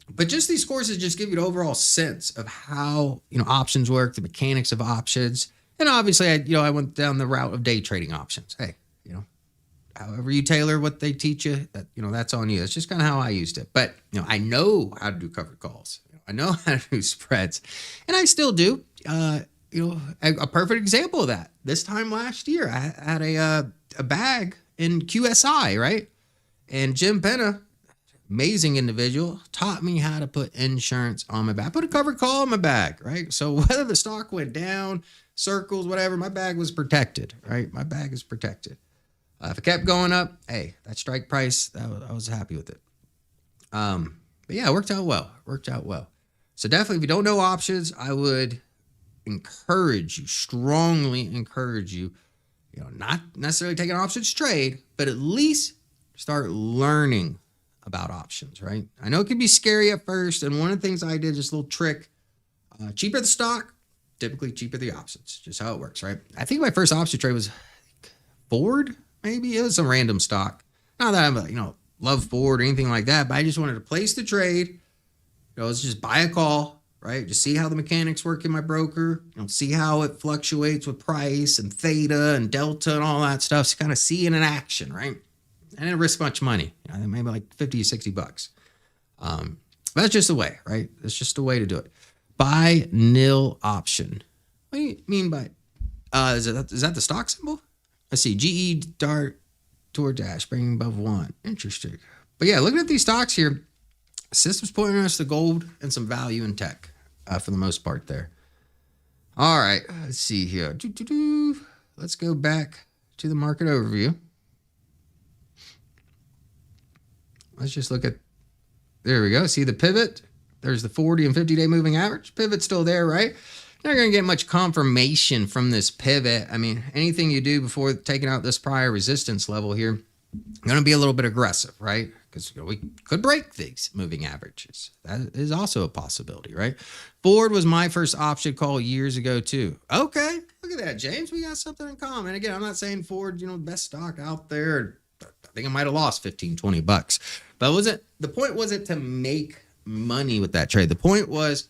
But just these courses just give you an overall sense of how, options work, the mechanics of options. And obviously, I went down the route of day trading options. Hey, however you tailor what they teach you, that's on you. That's just kind of how I used it. But, I know how to do covered calls. I know how to do spreads. And I still do. A perfect example of that. This time last year, I had a bag in QSI, right? And Jim Penna, amazing individual, taught me how to put insurance on my bag. I put a covered call on my bag, right? So whether the stock went down, circles, whatever, my bag was protected, right? My bag is protected. If it kept going up, hey, that strike price, I was happy with it. But yeah, it worked out well. So definitely, if you don't know options, I would strongly encourage you, not necessarily take an options trade, but at least start learning about options, right? I know it can be scary at first. And one of the things I did, just a little trick, cheaper the stock, typically cheaper the options, just how it works, right? I think my first option trade was Ford. Maybe it was some random stock. Not that I'm, love Ford or anything like that, but I just wanted to place the trade. Let's just buy a call, right? Just see how the mechanics work in my broker. See how it fluctuates with price and theta and delta and all that stuff. So kind of see it in action, right? I didn't risk much money. Maybe like $50 or $60. That's just the way, right? That's just the way to do it. Buy nil option. What do you mean by? Is that the stock symbol? Let's see, GE, Dart, DoorDash, bringing above 1. Interesting. But yeah, looking at these stocks here, system's pointing us to gold and some value in tech for the most part there. All right, let's see here. Let's go back to the market overview. Let's just look at, there we go. See the pivot? There's the 40 and 50-day moving average. Pivot's still there, right? Not going to get much confirmation from this pivot. I mean, anything you do before taking out this prior resistance level here, going to be a little bit aggressive, right? Because we could break these moving averages. That is also a possibility, right? Ford was my first option call years ago too. Okay, look at that, James. We got something in common. Again, I'm not saying Ford, the best stock out there. I think I might have lost $15, $20. But the point wasn't to make money with that trade. The point was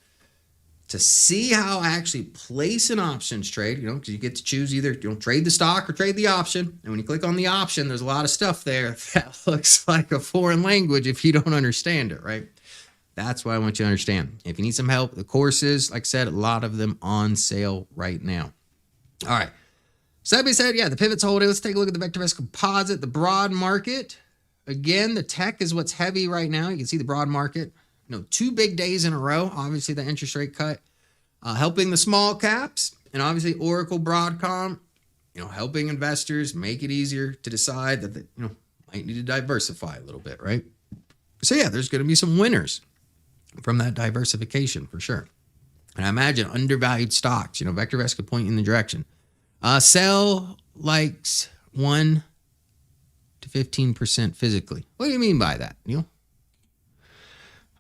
to see how I actually place an options trade, because you get to choose either trade the stock or trade the option. And when you click on the option, there's a lot of stuff there that looks like a foreign language if you don't understand it, right? That's what I want you to understand. If you need some help, the courses, like I said, a lot of them on sale right now. All right. So that being said, yeah, the pivot's holding. Let's take a look at the VectorVest composite, the broad market. Again, the tech is what's heavy right now. You can see the broad market. 2 big days in a row. Obviously, the interest rate cut helping the small caps. And obviously, Oracle, Broadcom, helping investors make it easier to decide that they, might need to diversify a little bit, right? So yeah, there's going to be some winners from that diversification for sure. And I imagine undervalued stocks, VectorVest could point you in the direction. Sell likes 1 to 15% physically. What do you mean by that, Neil?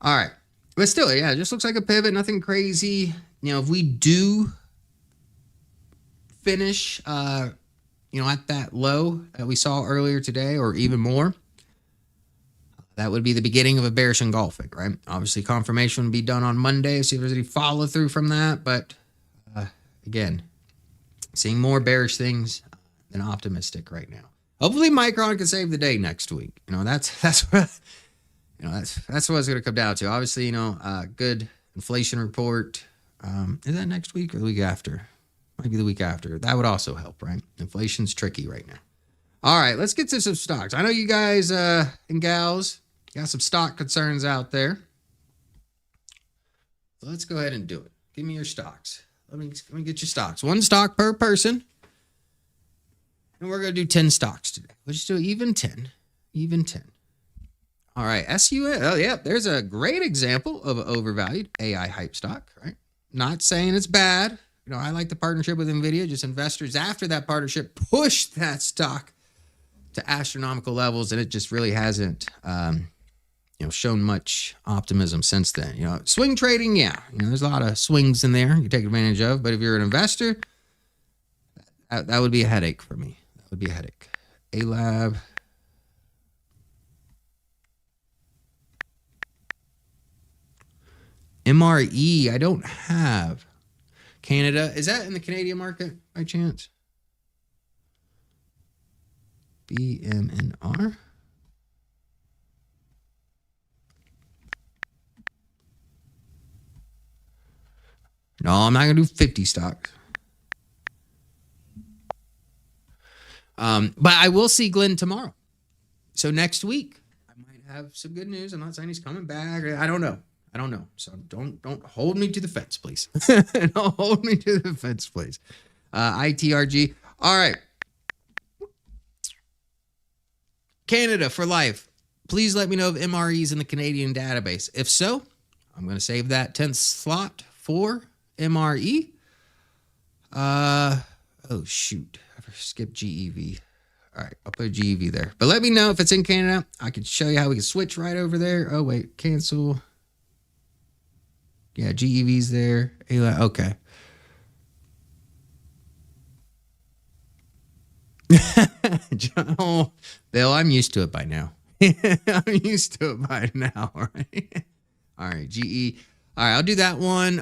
All right. But still, yeah, it just looks like a pivot, nothing crazy. If we do finish, at that low that we saw earlier today or even more, that would be the beginning of a bearish engulfing, right? Obviously, confirmation would be done on Monday, see if there's any follow through from that. But again, seeing more bearish things than optimistic right now. Hopefully, Micron can save the day next week. That's what that's what it's going to come down to. Obviously, good inflation report. Is that next week or the week after? Might be the week after. That would also help, right? Inflation's tricky right now. All right, let's get to some stocks. I know you guys and gals got some stock concerns out there. So let's go ahead and do it. Give me your stocks. Let me get your stocks. 1 stock per person. And we're going to do 10 stocks today. We'll just do even 10. Even 10. All right, SUN. Oh, yeah, there's a great example of an overvalued AI hype stock, right? Not saying it's bad. I like the partnership with NVIDIA. Just investors after that partnership pushed that stock to astronomical levels, and it just really hasn't, shown much optimism since then. Swing trading, yeah, there's a lot of swings in there you take advantage of. But if you're an investor, that would be a headache for me. That would be a headache. A-Lab. MRE, I don't have. Canada, is that in the Canadian market by chance? BMNR. No, I'm not going to do 50 stocks. But I will see Glenn tomorrow. So next week, I might have some good news. I'm not saying he's coming back. I don't know. So don't hold me to the fence, please. Don't hold me to the fence, please. ITRG. All right. Canada for life. Please let me know if MRE is in the Canadian database. If so, I'm going to save that 10th slot for MRE. Oh, shoot. I skipped GEV. All right, I'll put GEV there. But let me know if it's in Canada. I can show you how we can switch right over there. Oh, wait. Cancel. Yeah, GEV's there. Okay. Bill, I'm used to it by now. I'm used to it by now, right? All right, GE. All right, I'll do that one.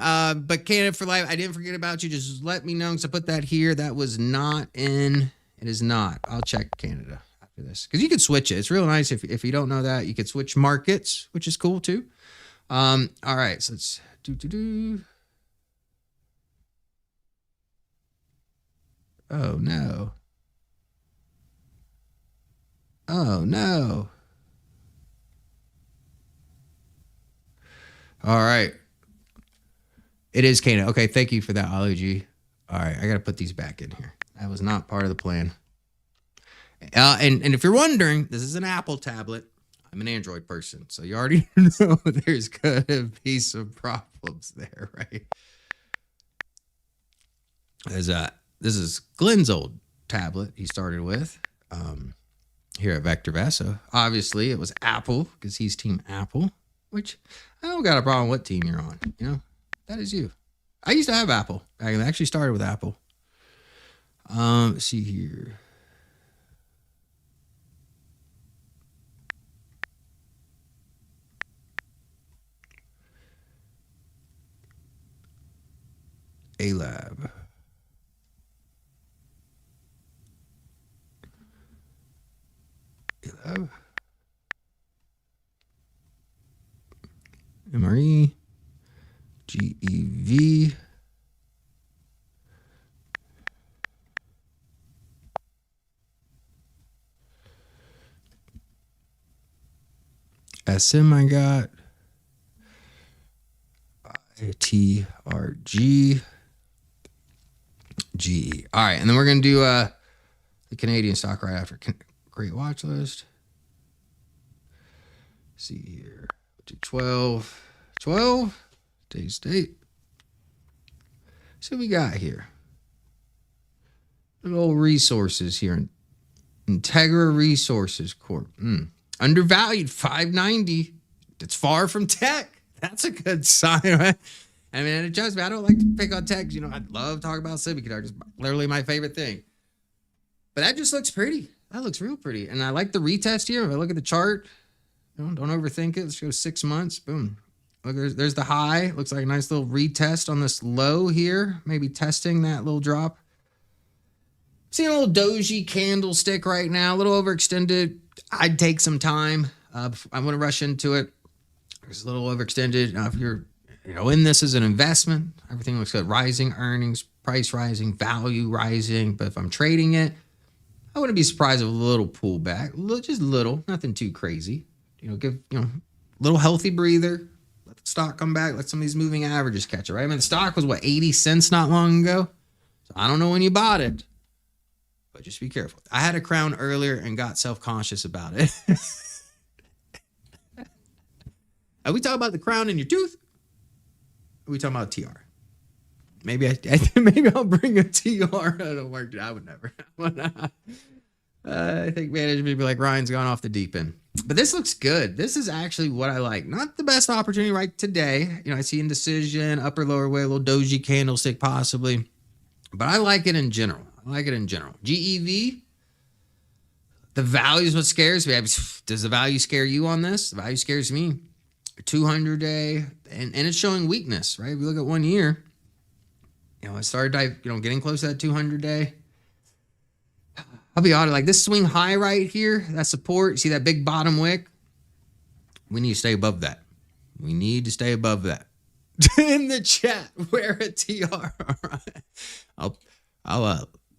But Canada for life, I didn't forget about you. Just let me know because I put that here. That was not in. It is not. I'll check Canada after this because you could switch it. It's real nice if you don't know that. You could switch markets, which is cool too. All right, so let's do. Oh, no. Oh, no. All right. It is Canada. Okay, thank you for that, Ology. All right, I got to put these back in here. That was not part of the plan. And if you're wondering, this is an Apple tablet. I'm an Android person, so you already know there's going to be some problems there, right? This is Glenn's old tablet he started with here at VectorVest. So obviously it was Apple because he's Team Apple, which I don't got a problem what team you're on. That is you. I used to have Apple. I actually started with Apple. Let's see here. A-Lab. A-Lab. MRE. GEV. SM I got. ITRG. GE. All right, and then we're going to do the Canadian stock right after. Great watch list. See here. To 12. Today's date. So we got here. Little resources here. Integra Resources Corp. Undervalued 590. It's far from tech. That's a good sign, right? I mean, it just, I don't like to pick on tech. You know, I love talking about semiconductors. It's literally my favorite thing. But that just looks pretty. That looks real pretty. And I like the retest here. If I look at the chart, don't overthink it. Let's go 6 months. Boom. Look, there's the high. Looks like a nice little retest on this low here. Maybe testing that little drop. Seeing a little doji candlestick right now. A little overextended. I'd take some time. I want to rush into it. It's a little overextended. Now, if you're in this as an investment, everything looks good. Rising earnings, price rising, value rising. But if I'm trading it, I wouldn't be surprised if a little pullback. Just little. Nothing too crazy. Give a little healthy breather. Let the stock come back. Let some of these moving averages catch it, right? I mean, the stock was, 80 cents not long ago? So I don't know when you bought it. But just be careful. I had a crown earlier and got self-conscious about it. Are we talking about the crown in your tooth? Are we talking about TR? Maybe maybe I'll bring a TR. I don't work. I would never. I think management would be like, Ryan's gone off the deep end. But this looks good. This is actually what I like. Not the best opportunity right today. I see indecision, upper, lower way, a little doji candlestick possibly. But I like it in general. GEV, the value is what scares me. Does the value scare you on this? The value scares me. 200-day, and it's showing weakness, right? If you look at 1 year, it started, getting close to that 200-day. I'll be honest, like this swing high right here, that support, see that big bottom wick? We need to stay above that. We need to stay above that. In the chat, wear a TR. I'll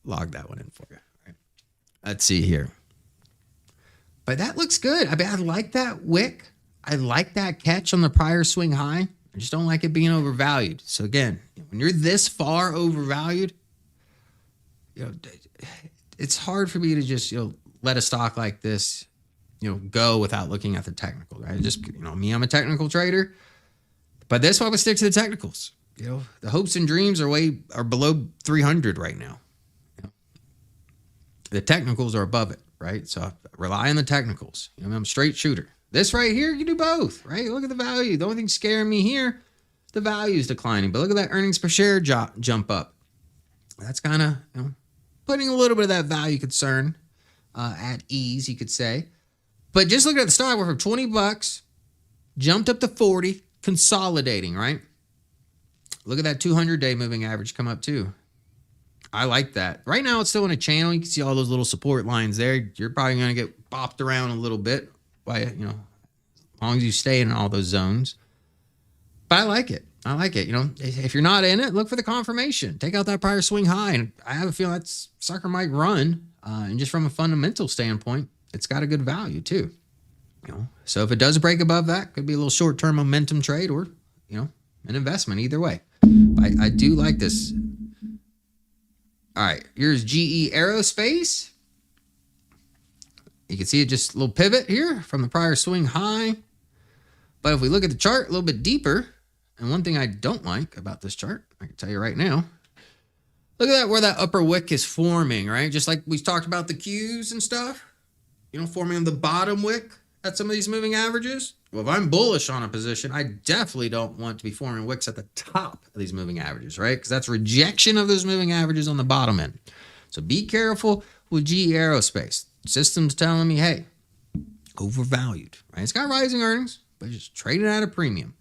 log that one in for you. All right. Let's see here. But that looks good. I mean, I like that wick. I like that catch on the prior swing high. I just don't like it being overvalued. So again, when you're this far overvalued, it's hard for me to just let a stock like this go without looking at the technical, right? Just me, I'm a technical trader, but this one I would stick to the technicals. The hopes and dreams are below 300 right now. The technicals are above it, right? So I rely on the technicals. I'm a straight shooter. This right here, you do both, right? Look at the value. The only thing scaring me here, the value is declining. But look at that earnings per share jump up. That's kind of putting a little bit of that value concern at ease, you could say. But just look at the stock. We're from $20, jumped up to 40, consolidating, right? Look at that 200-day moving average come up too. I like that. Right now, it's still in a channel. You can see all those little support lines there. You're probably going to get bopped around a little bit. As long as you stay in all those zones. But I like it. If you're not in it, look for the confirmation. Take out that prior swing high. And I have a feeling that sucker might run. And just from a fundamental standpoint, it's got a good value too. So if it does break above that, could be a little short-term momentum trade or, an investment either way. I do like this. All right, here's GE Aerospace. You can see it just a little pivot here from the prior swing high. But if we look at the chart a little bit deeper, and one thing I don't like about this chart, I can tell you right now, look at that, where that upper wick is forming, right? Just like we talked about the Qs and stuff, forming on the bottom wick at some of these moving averages. Well, if I'm bullish on a position, I definitely don't want to be forming wicks at the top of these moving averages, right? Because that's rejection of those moving averages on the bottom end. So be careful with GE Aerospace. System's telling me, hey, overvalued, right? It's got rising earnings, but just trading at a premium.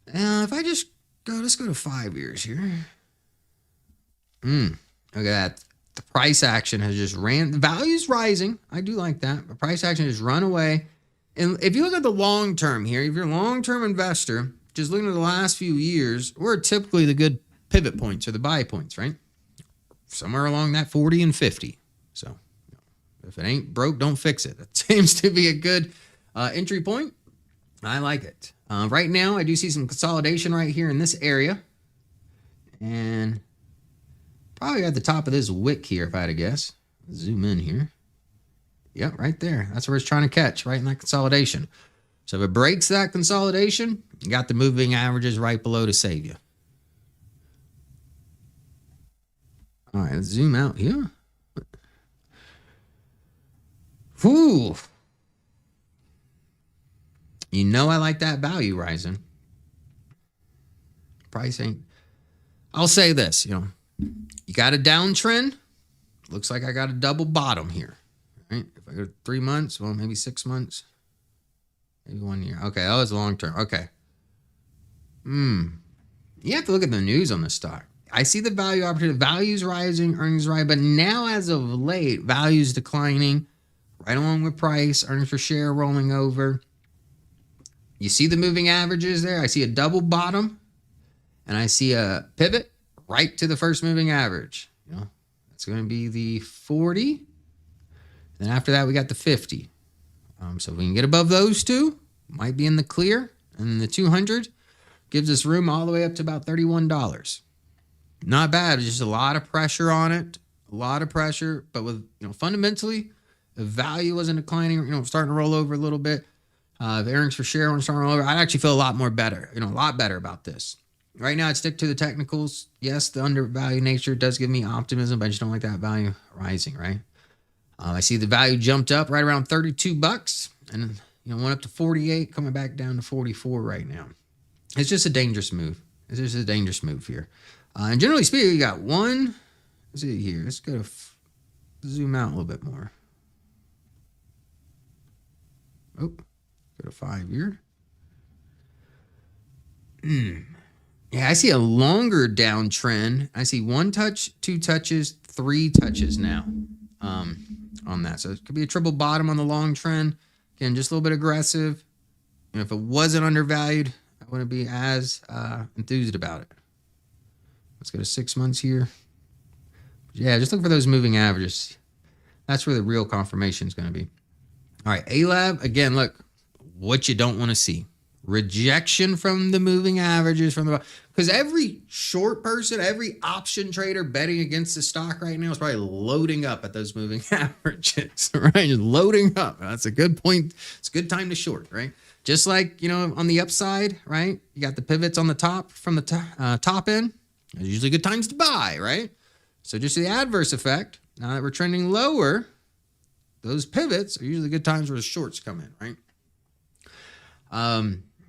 If I just let's go to 5 years here. Look at that. The price action has just ran. The value's rising. I do like that. But price action has run away. And if you look at the long term here, if you're a long-term investor, just looking at the last few years, we're typically the good pivot points or the buy points, right? Somewhere along that 40 and 50. So if it ain't broke, don't fix it. That seems to be a good entry point. I like it. Right now, I do see some consolidation right here in this area. And probably at the top of this wick here, if I had to guess. Zoom in here. Yep, right there. That's where it's trying to catch, right in that consolidation. So if it breaks that consolidation, you got the moving averages right below to save you. All right, let's zoom out here. Whew. You know I like that value rising. Price ain't. I'll say this, you got a downtrend. Looks like I got a double bottom here. Right? If I go 3 months, well, maybe 6 months. Maybe 1 year. Okay, that was long term. Okay. You have to look at the news on this stock. I see the value opportunity. Value's rising, earnings rise, but now as of late, value's declining right along with price, earnings per share rolling over. You see the moving averages there? I see a double bottom and I see a pivot right to the first moving average. That's going to be the 40. Then after that, we got the 50. So if we can get above those two, might be in the clear. And the 200 gives us room all the way up to about $31. Not bad. Just a lot of pressure on it. A lot of pressure. But with, fundamentally, the value wasn't declining, starting to roll over a little bit. The earnings per share want to start rolling over. I actually feel a lot more better, a lot better about this. Right now, I'd stick to the technicals. Yes, the undervalued nature does give me optimism, but I just don't like that value rising, right? I see the value jumped up right around $32 and, went up to 48, coming back down to 44 right now. It's just a dangerous move. It's just a dangerous move here. And generally speaking, you got one. Let's see here. Let's go to zoom out a little bit more. Oh, go to 5 year. Yeah, I see a longer downtrend. I see 1 touch, 2 touches, 3 touches now on that. So it could be a triple bottom on the long trend. Again, just a little bit aggressive. If it wasn't undervalued, I wouldn't be as enthused about it. Let's go to 6 months here. Yeah, just look for those moving averages. That's where the real confirmation is going to be. All right, A-Lab, again, look, what you don't want to see. Rejection from the moving averages because every short person, every option trader betting against the stock right now is probably loading up at those moving averages, right? Just loading up. That's a good point. It's a good time to short, right? Just like, on the upside, right? You got the pivots on the top from the top end. There's usually good times to buy, right? So just the adverse effect. Now that we're trending lower, those pivots are usually good times where the shorts come in, right?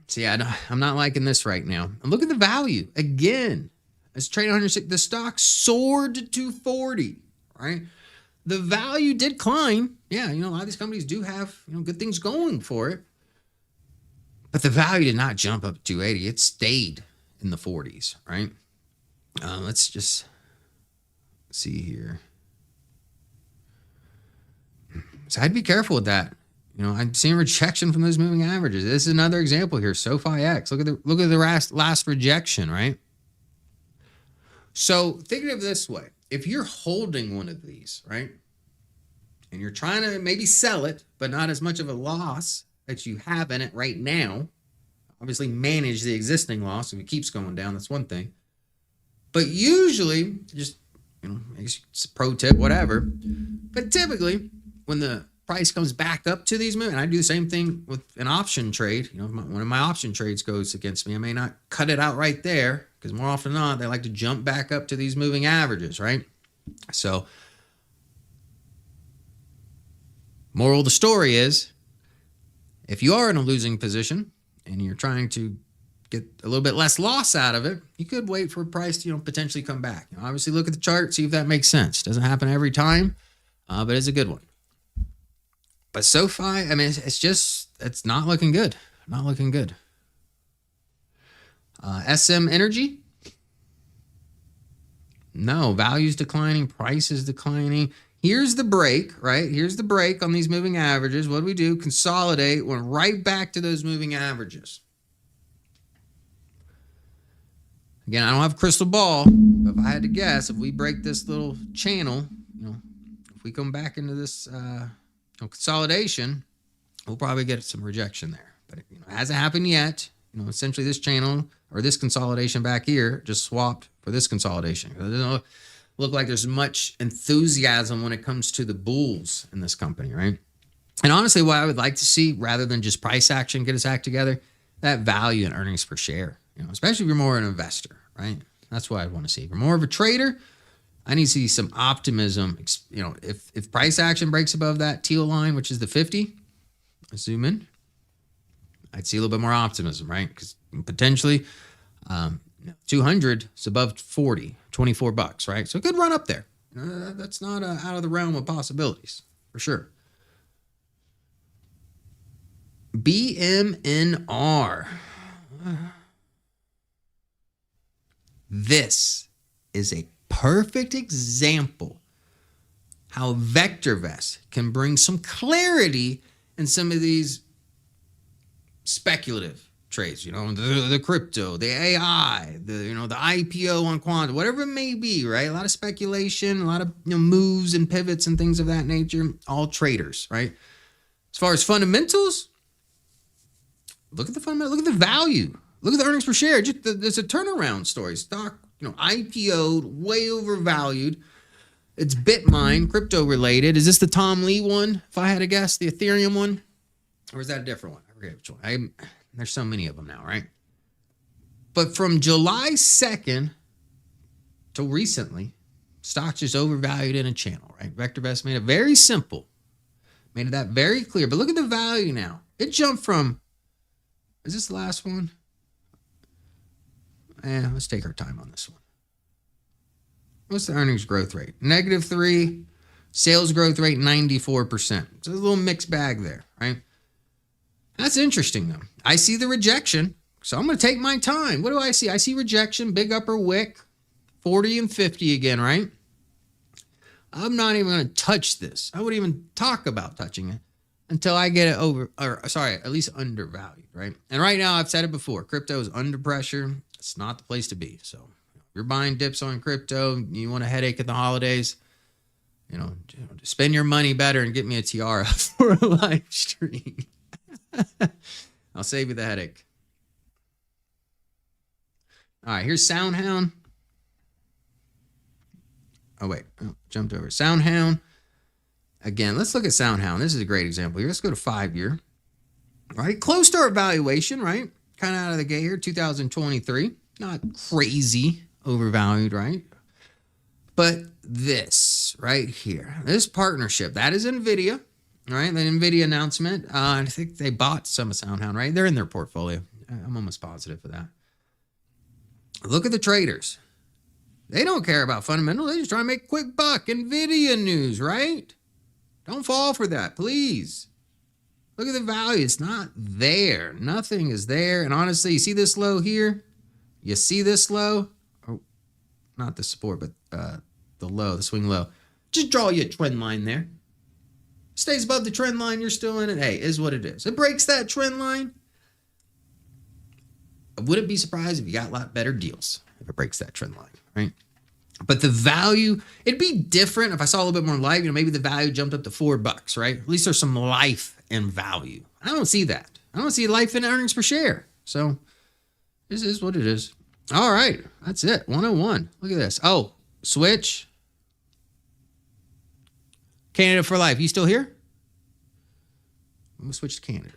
So yeah, I'm not liking this right now. And look at the value again. It's trading 106. The stock soared to 240, right? The value did climb. Yeah, a lot of these companies do have good things going for it, but the value did not jump up to 280. It stayed in the 40s, right? Let's just see here. So I'd be careful with that. I'm seeing rejection from those moving averages. This is another example here. SoFi X. Look at the last rejection, right? So think of it this way. If you're holding one of these, right, and you're trying to maybe sell it, but not as much of a loss that you have in it right now, obviously manage the existing loss. If it keeps going down, that's one thing. But usually, just, it's a pro tip, whatever. But typically, when the price comes back up to these moves, and I do the same thing with an option trade. If one of my option trades goes against me, I may not cut it out right there because more often than not, they like to jump back up to these moving averages, right? So, moral of the story is, if you are in a losing position and you're trying to get a little bit less loss out of it, you could wait for a price to potentially come back. Obviously, look at the chart, see if that makes sense. Doesn't happen every time, but it's a good one. But SoFi, I mean, it's not looking good. Not looking good. SM Energy. No, value's declining, price is declining. Here's the break, right? Here's the break on these moving averages. What do? Consolidate, went right back to those moving averages. Again, I don't have a crystal ball, but if I had to guess, if we break this little channel, if we come back into this consolidation, we'll probably get some rejection there. But it hasn't happened yet. Essentially this channel or this consolidation back here just swapped for this consolidation. look like there's much enthusiasm when it comes to the bulls in this company, right? And honestly, what I would like to see, rather than just price action get its act together, that value in earnings per share, especially if you're more an investor, right? That's what I want to see. If you're more of a trader, I need to see some optimism. If price action breaks above that teal line, which is the 50, let's zoom in. I'd see a little bit more optimism, right? Because potentially 200 is above 40, $24, right? So a good run up there. That's not out of the realm of possibilities, for sure. BMNR. This is a perfect example how VectorVest can bring some clarity in some of these speculative trades, the crypto, the AI, the IPO on quantum, whatever it may be, right? A lot of speculation, a lot of moves and pivots and things of that nature, all traders, right? As far as fundamentals, look at the fundamental, look at the value, look at the earnings per share. There's a turnaround story. Stock, IPO'd, way overvalued. It's Bitmine, crypto related. Is this the Tom Lee one? If I had to guess, the Ethereum one, or is that a different one? I forget which one. There's so many of them now, right? But from July 2nd till recently, stocks just overvalued in a channel, right? VectorVest made it very simple, made that very clear. But look at the value now. It jumped from, is this the last one? Let's take our time on this one. What's the earnings growth rate? -3. Sales growth rate, 94%. So a little mixed bag there, right? That's interesting, though. I see the rejection, so I'm going to take my time. What do I see? I see rejection, big upper wick, 40 and 50 again, right? I'm not even going to touch this. I wouldn't even talk about touching it until I get it at least undervalued, right? And right now, I've said it before, crypto is under pressure. It's not the place to be. So if you're buying dips on crypto, you want a headache at the holidays, spend your money better and get me a tiara for a live stream. I'll save you the headache. All right, here's SoundHound. Oh, wait. Jumped over. SoundHound. Again, let's look at SoundHound. This is a great example here. Let's go to 5-year. Right? Close to our valuation, right? Kind of out of the gate here, 2023. Not crazy overvalued, right? But this right here, this partnership, that is NVIDIA. All right, the NVIDIA announcement. I think they bought some of SoundHound, right? They're in their portfolio. I'm almost positive for that. Look at the traders. They don't care about fundamentals. They just try to make a quick buck. NVIDIA news, right? Don't fall for that, please. Look at the value. It's not there. Nothing is there. And honestly, you see this low here? You see this low? Oh, not the support, but the low, the swing low. Just draw you a trend line there. Stays above the trend line, you're still in it. Hey, is what it is. It breaks that trend line. I wouldn't be surprised if you got a lot better deals if it breaks that trend line, right? But the value, it'd be different if I saw a little bit more life. Maybe the value jumped up to $4, right? At least there's some life in value. I don't see that. I don't see life in earnings per share. So this is what it is. All right, that's it. 101. Look at this. Oh, switch. Canada for life. You still here? I'm going to switch to Canada.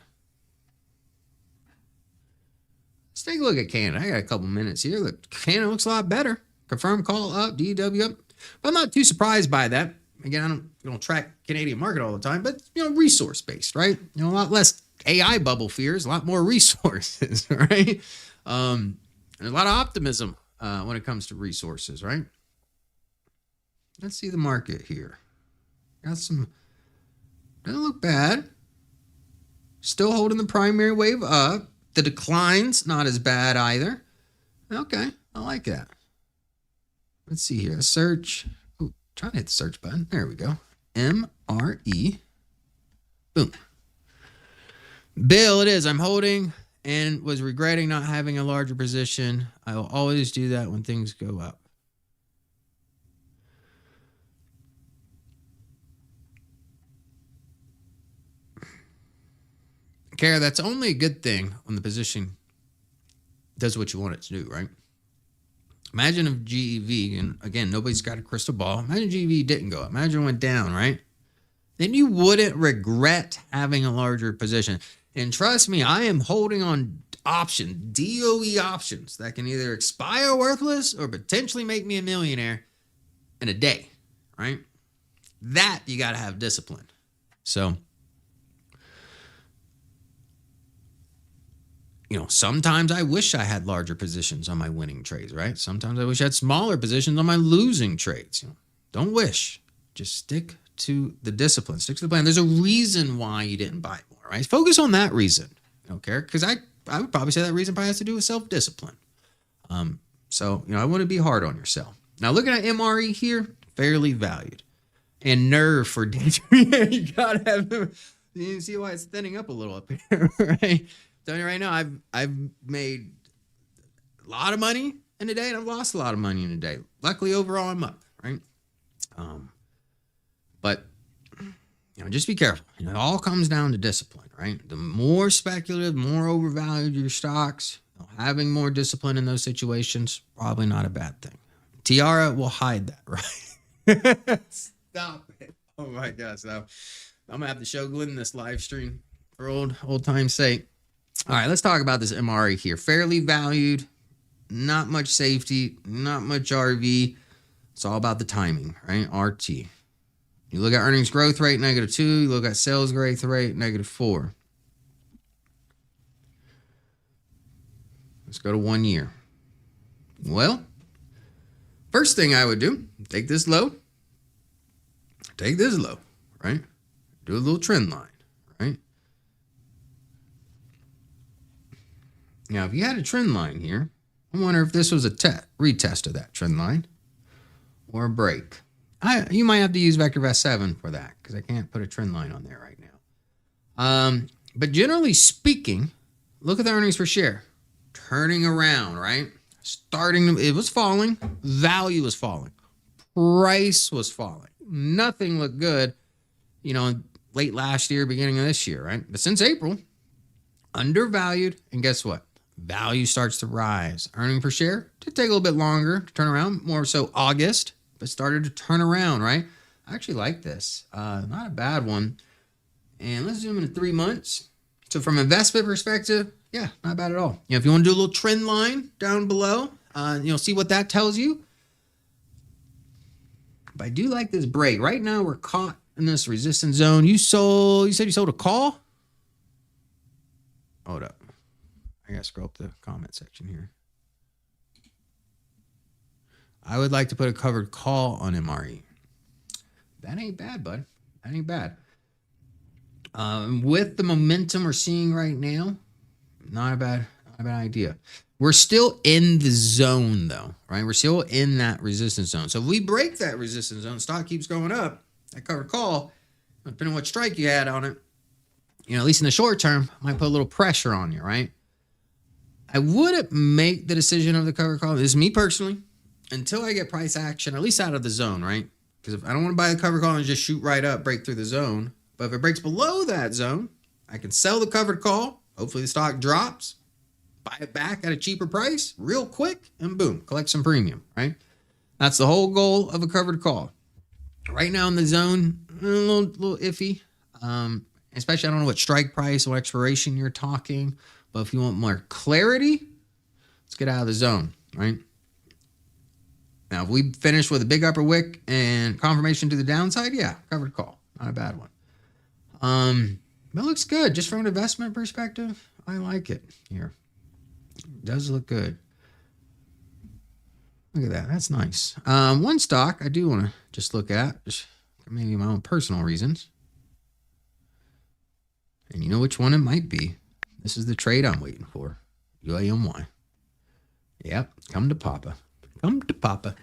Let's take a look at Canada. I got a couple minutes here. Look, Canada looks a lot better. Confirm call up, DW up. But I'm not too surprised by that. Again, I don't track Canadian market all the time, but resource based, right? A lot less AI bubble fears, a lot more resources, right? And a lot of optimism when it comes to resources, right? Let's see the market here. Got some, doesn't look bad. Still holding the primary wave up. The decline's not as bad either. Okay, I like that. Let's see here. Search. Ooh, trying to hit the search button. There we go. MRE. Boom. Bill, it is. I'm holding and was regretting not having a larger position. I will always do that when things go up. Kara, that's only a good thing when the position does what you want it to do, right? Imagine if GEV, and again, nobody's got a crystal ball. Imagine GEV didn't go up. Imagine it went down, right? Then you wouldn't regret having a larger position. And trust me, I am holding on options, DOE options that can either expire worthless or potentially make me a millionaire in a day, right? That you got to have discipline. So, sometimes I wish I had larger positions on my winning trades, right? Sometimes I wish I had smaller positions on my losing trades. Don't wish. Just stick to the discipline. Stick to the plan. There's a reason why you didn't buy more, right? Focus on that reason. Don't care. Because I would probably say that reason probably has to do with self-discipline. So, I want to be hard on yourself. Now, looking at MRE here, fairly valued. And nerve for day trading. You got to have, you see why it's thinning up a little up here, right? Telling you right now, I've made a lot of money in a day, and I've lost a lot of money in a day. Luckily, overall, I'm up, right? But just be careful. It all comes down to discipline, right? The more speculative, more overvalued your stocks, having more discipline in those situations, probably not a bad thing. Tiara will hide that, right? Stop it. Oh my gosh. So I'm gonna have to show Glenn this live stream for old time's sake. All right, let's talk about this MRE here. Fairly valued, not much safety, not much RV. It's all about the timing, right? RT. You look at earnings growth rate, -2. You look at sales growth rate, -4. Let's go to 1 year. Well, first thing I would do, take this low, right? Do a little trend line, right? Now, if you had a trend line here, I wonder if this was a retest of that trend line or a break. You might have to use VectorVest 7 for that because I can't put a trend line on there right now. But generally speaking, look at the earnings per share. Turning around, right? It was falling. Value was falling. Price was falling. Nothing looked good, late last year, beginning of this year, right? But since April, undervalued. And guess what? Value starts to rise. Earning per share did take a little bit longer to turn around, more so August, but started to turn around, right? I actually like this. Not a bad one. And let's zoom into 3 months. So from an investment perspective, yeah, not bad at all. If you want to do a little trend line down below, see what that tells you. But I do like this break. Right now, we're caught in this resistance zone. You said you sold a call? Hold up. I got to scroll up the comment section here. I would like to put a covered call on MRE. That ain't bad, bud. That ain't bad. With the momentum we're seeing right now, not a bad idea. We're still in the zone, though, right? We're still in that resistance zone. So if we break that resistance zone, stock keeps going up, that covered call, depending on what strike you had on it, at least in the short term, might put a little pressure on you, right? I wouldn't make the decision of the covered call. This is me personally, until I get price action, at least out of the zone, right? Because if I don't want to buy the covered call and just shoot right up, break through the zone. But if it breaks below that zone, I can sell the covered call. Hopefully the stock drops, buy it back at a cheaper price real quick, and boom, collect some premium, right? That's the whole goal of a covered call. Right now in the zone, a little iffy. Especially, I don't know what strike price or expiration you're talking. But if you want more clarity, let's get out of the zone, right? Now, if we finish with a big upper wick and confirmation to the downside, yeah, covered call. Not a bad one. But it looks good. Just from an investment perspective, I like it here. It does look good. Look at that. That's nice. One stock I do want to just look at, just maybe my own personal reasons. And you know which one it might be. This is the trade I'm waiting for. UAMY. Yep. Come to Papa. Come to Papa.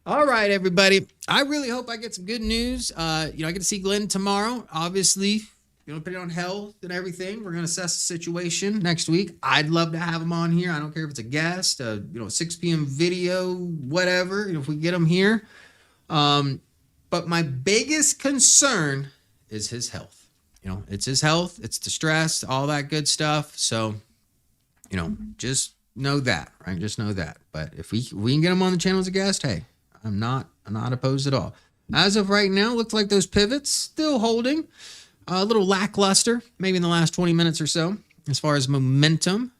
All right, everybody. I really hope I get some good news. I get to see Glenn tomorrow. Obviously, depending on health and everything, we're going to assess the situation next week. I'd love to have him on here. I don't care if it's a guest, 6 p.m. video, whatever, if we get him here. But my biggest concern is his health. It's his health. It's the stress, all that good stuff. So, just know that, right? Just know that. But if we can get him on the channel as a guest, hey, I'm not opposed at all. As of right now, looks like those pivots still holding. A little lackluster, maybe in the last 20 minutes or so, as far as momentum.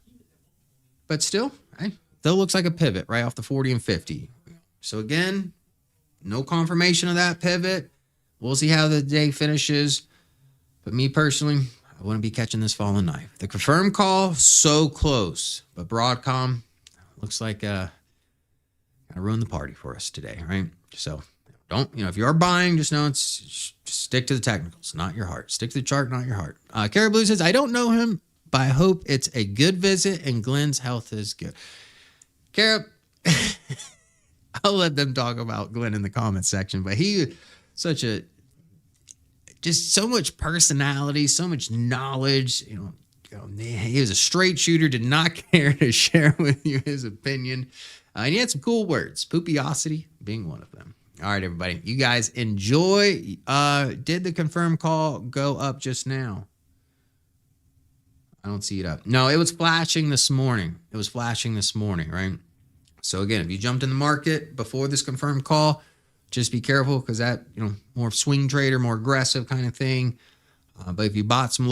But still, hey, still looks like a pivot right off the 40 and 50. So again, no confirmation of that pivot. We'll see how the day finishes. But me personally, I wouldn't be catching this falling knife. The confirmed call, so close. But Broadcom looks like gonna ruin the party for us today, right? So don't, if you are buying, just know just stick to the technicals, not your heart. Stick to the chart, not your heart. Cara Blue says, I don't know him, but I hope it's a good visit and Glenn's health is good. Cara, I'll let them talk about Glenn in the comments section, but he just so much personality, so much knowledge, he was a straight shooter, did not care to share with you his opinion. And he had some cool words, poopiosity being one of them. All right, everybody. You guys enjoy. Did the confirmed call go up just now? I don't see it up. No, it was flashing this morning. Right? So again, if you jumped in the market before this confirmed call, just be careful because that, more swing trader, more aggressive kind of thing. But if you bought some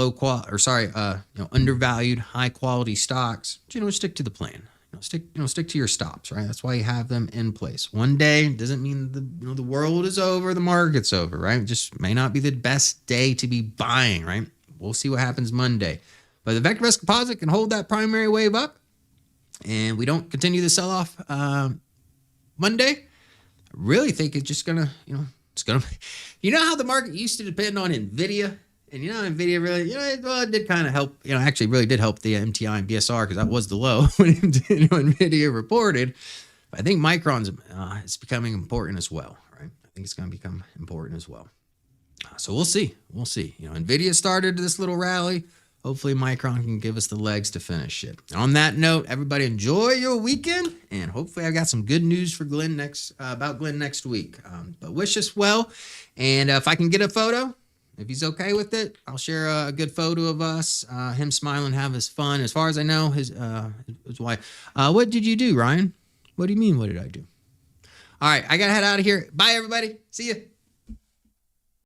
undervalued, high quality stocks, stick to the plan. Stick to your stops, right? That's why you have them in place. One day doesn't mean the world is over, the market's over, right? It just may not be the best day to be buying, right? We'll see what happens Monday. But the VectorVest composite can hold that primary wave up, and we don't continue the sell-off Monday. I really think it's just gonna, it's gonna. How the market used to depend on Nvidia. And Nvidia really, it did kind of help, actually really did help the MTI and BSR because that was the low when Nvidia reported. But I think Micron's is becoming important as well, right? I think it's going to become important as well. So we'll see. Nvidia started this little rally. Hopefully Micron can give us the legs to finish it. And on that note, everybody enjoy your weekend. And hopefully I've got some good news for Glenn about Glenn next week. But wish us well. And if I can get a photo, if he's okay with it, I'll share a good photo of us, him smiling, having his fun. As far as I know, his wife. What did you do, Ryan? What do you mean, what did I do? All right, I got to head out of here. Bye, everybody. See you.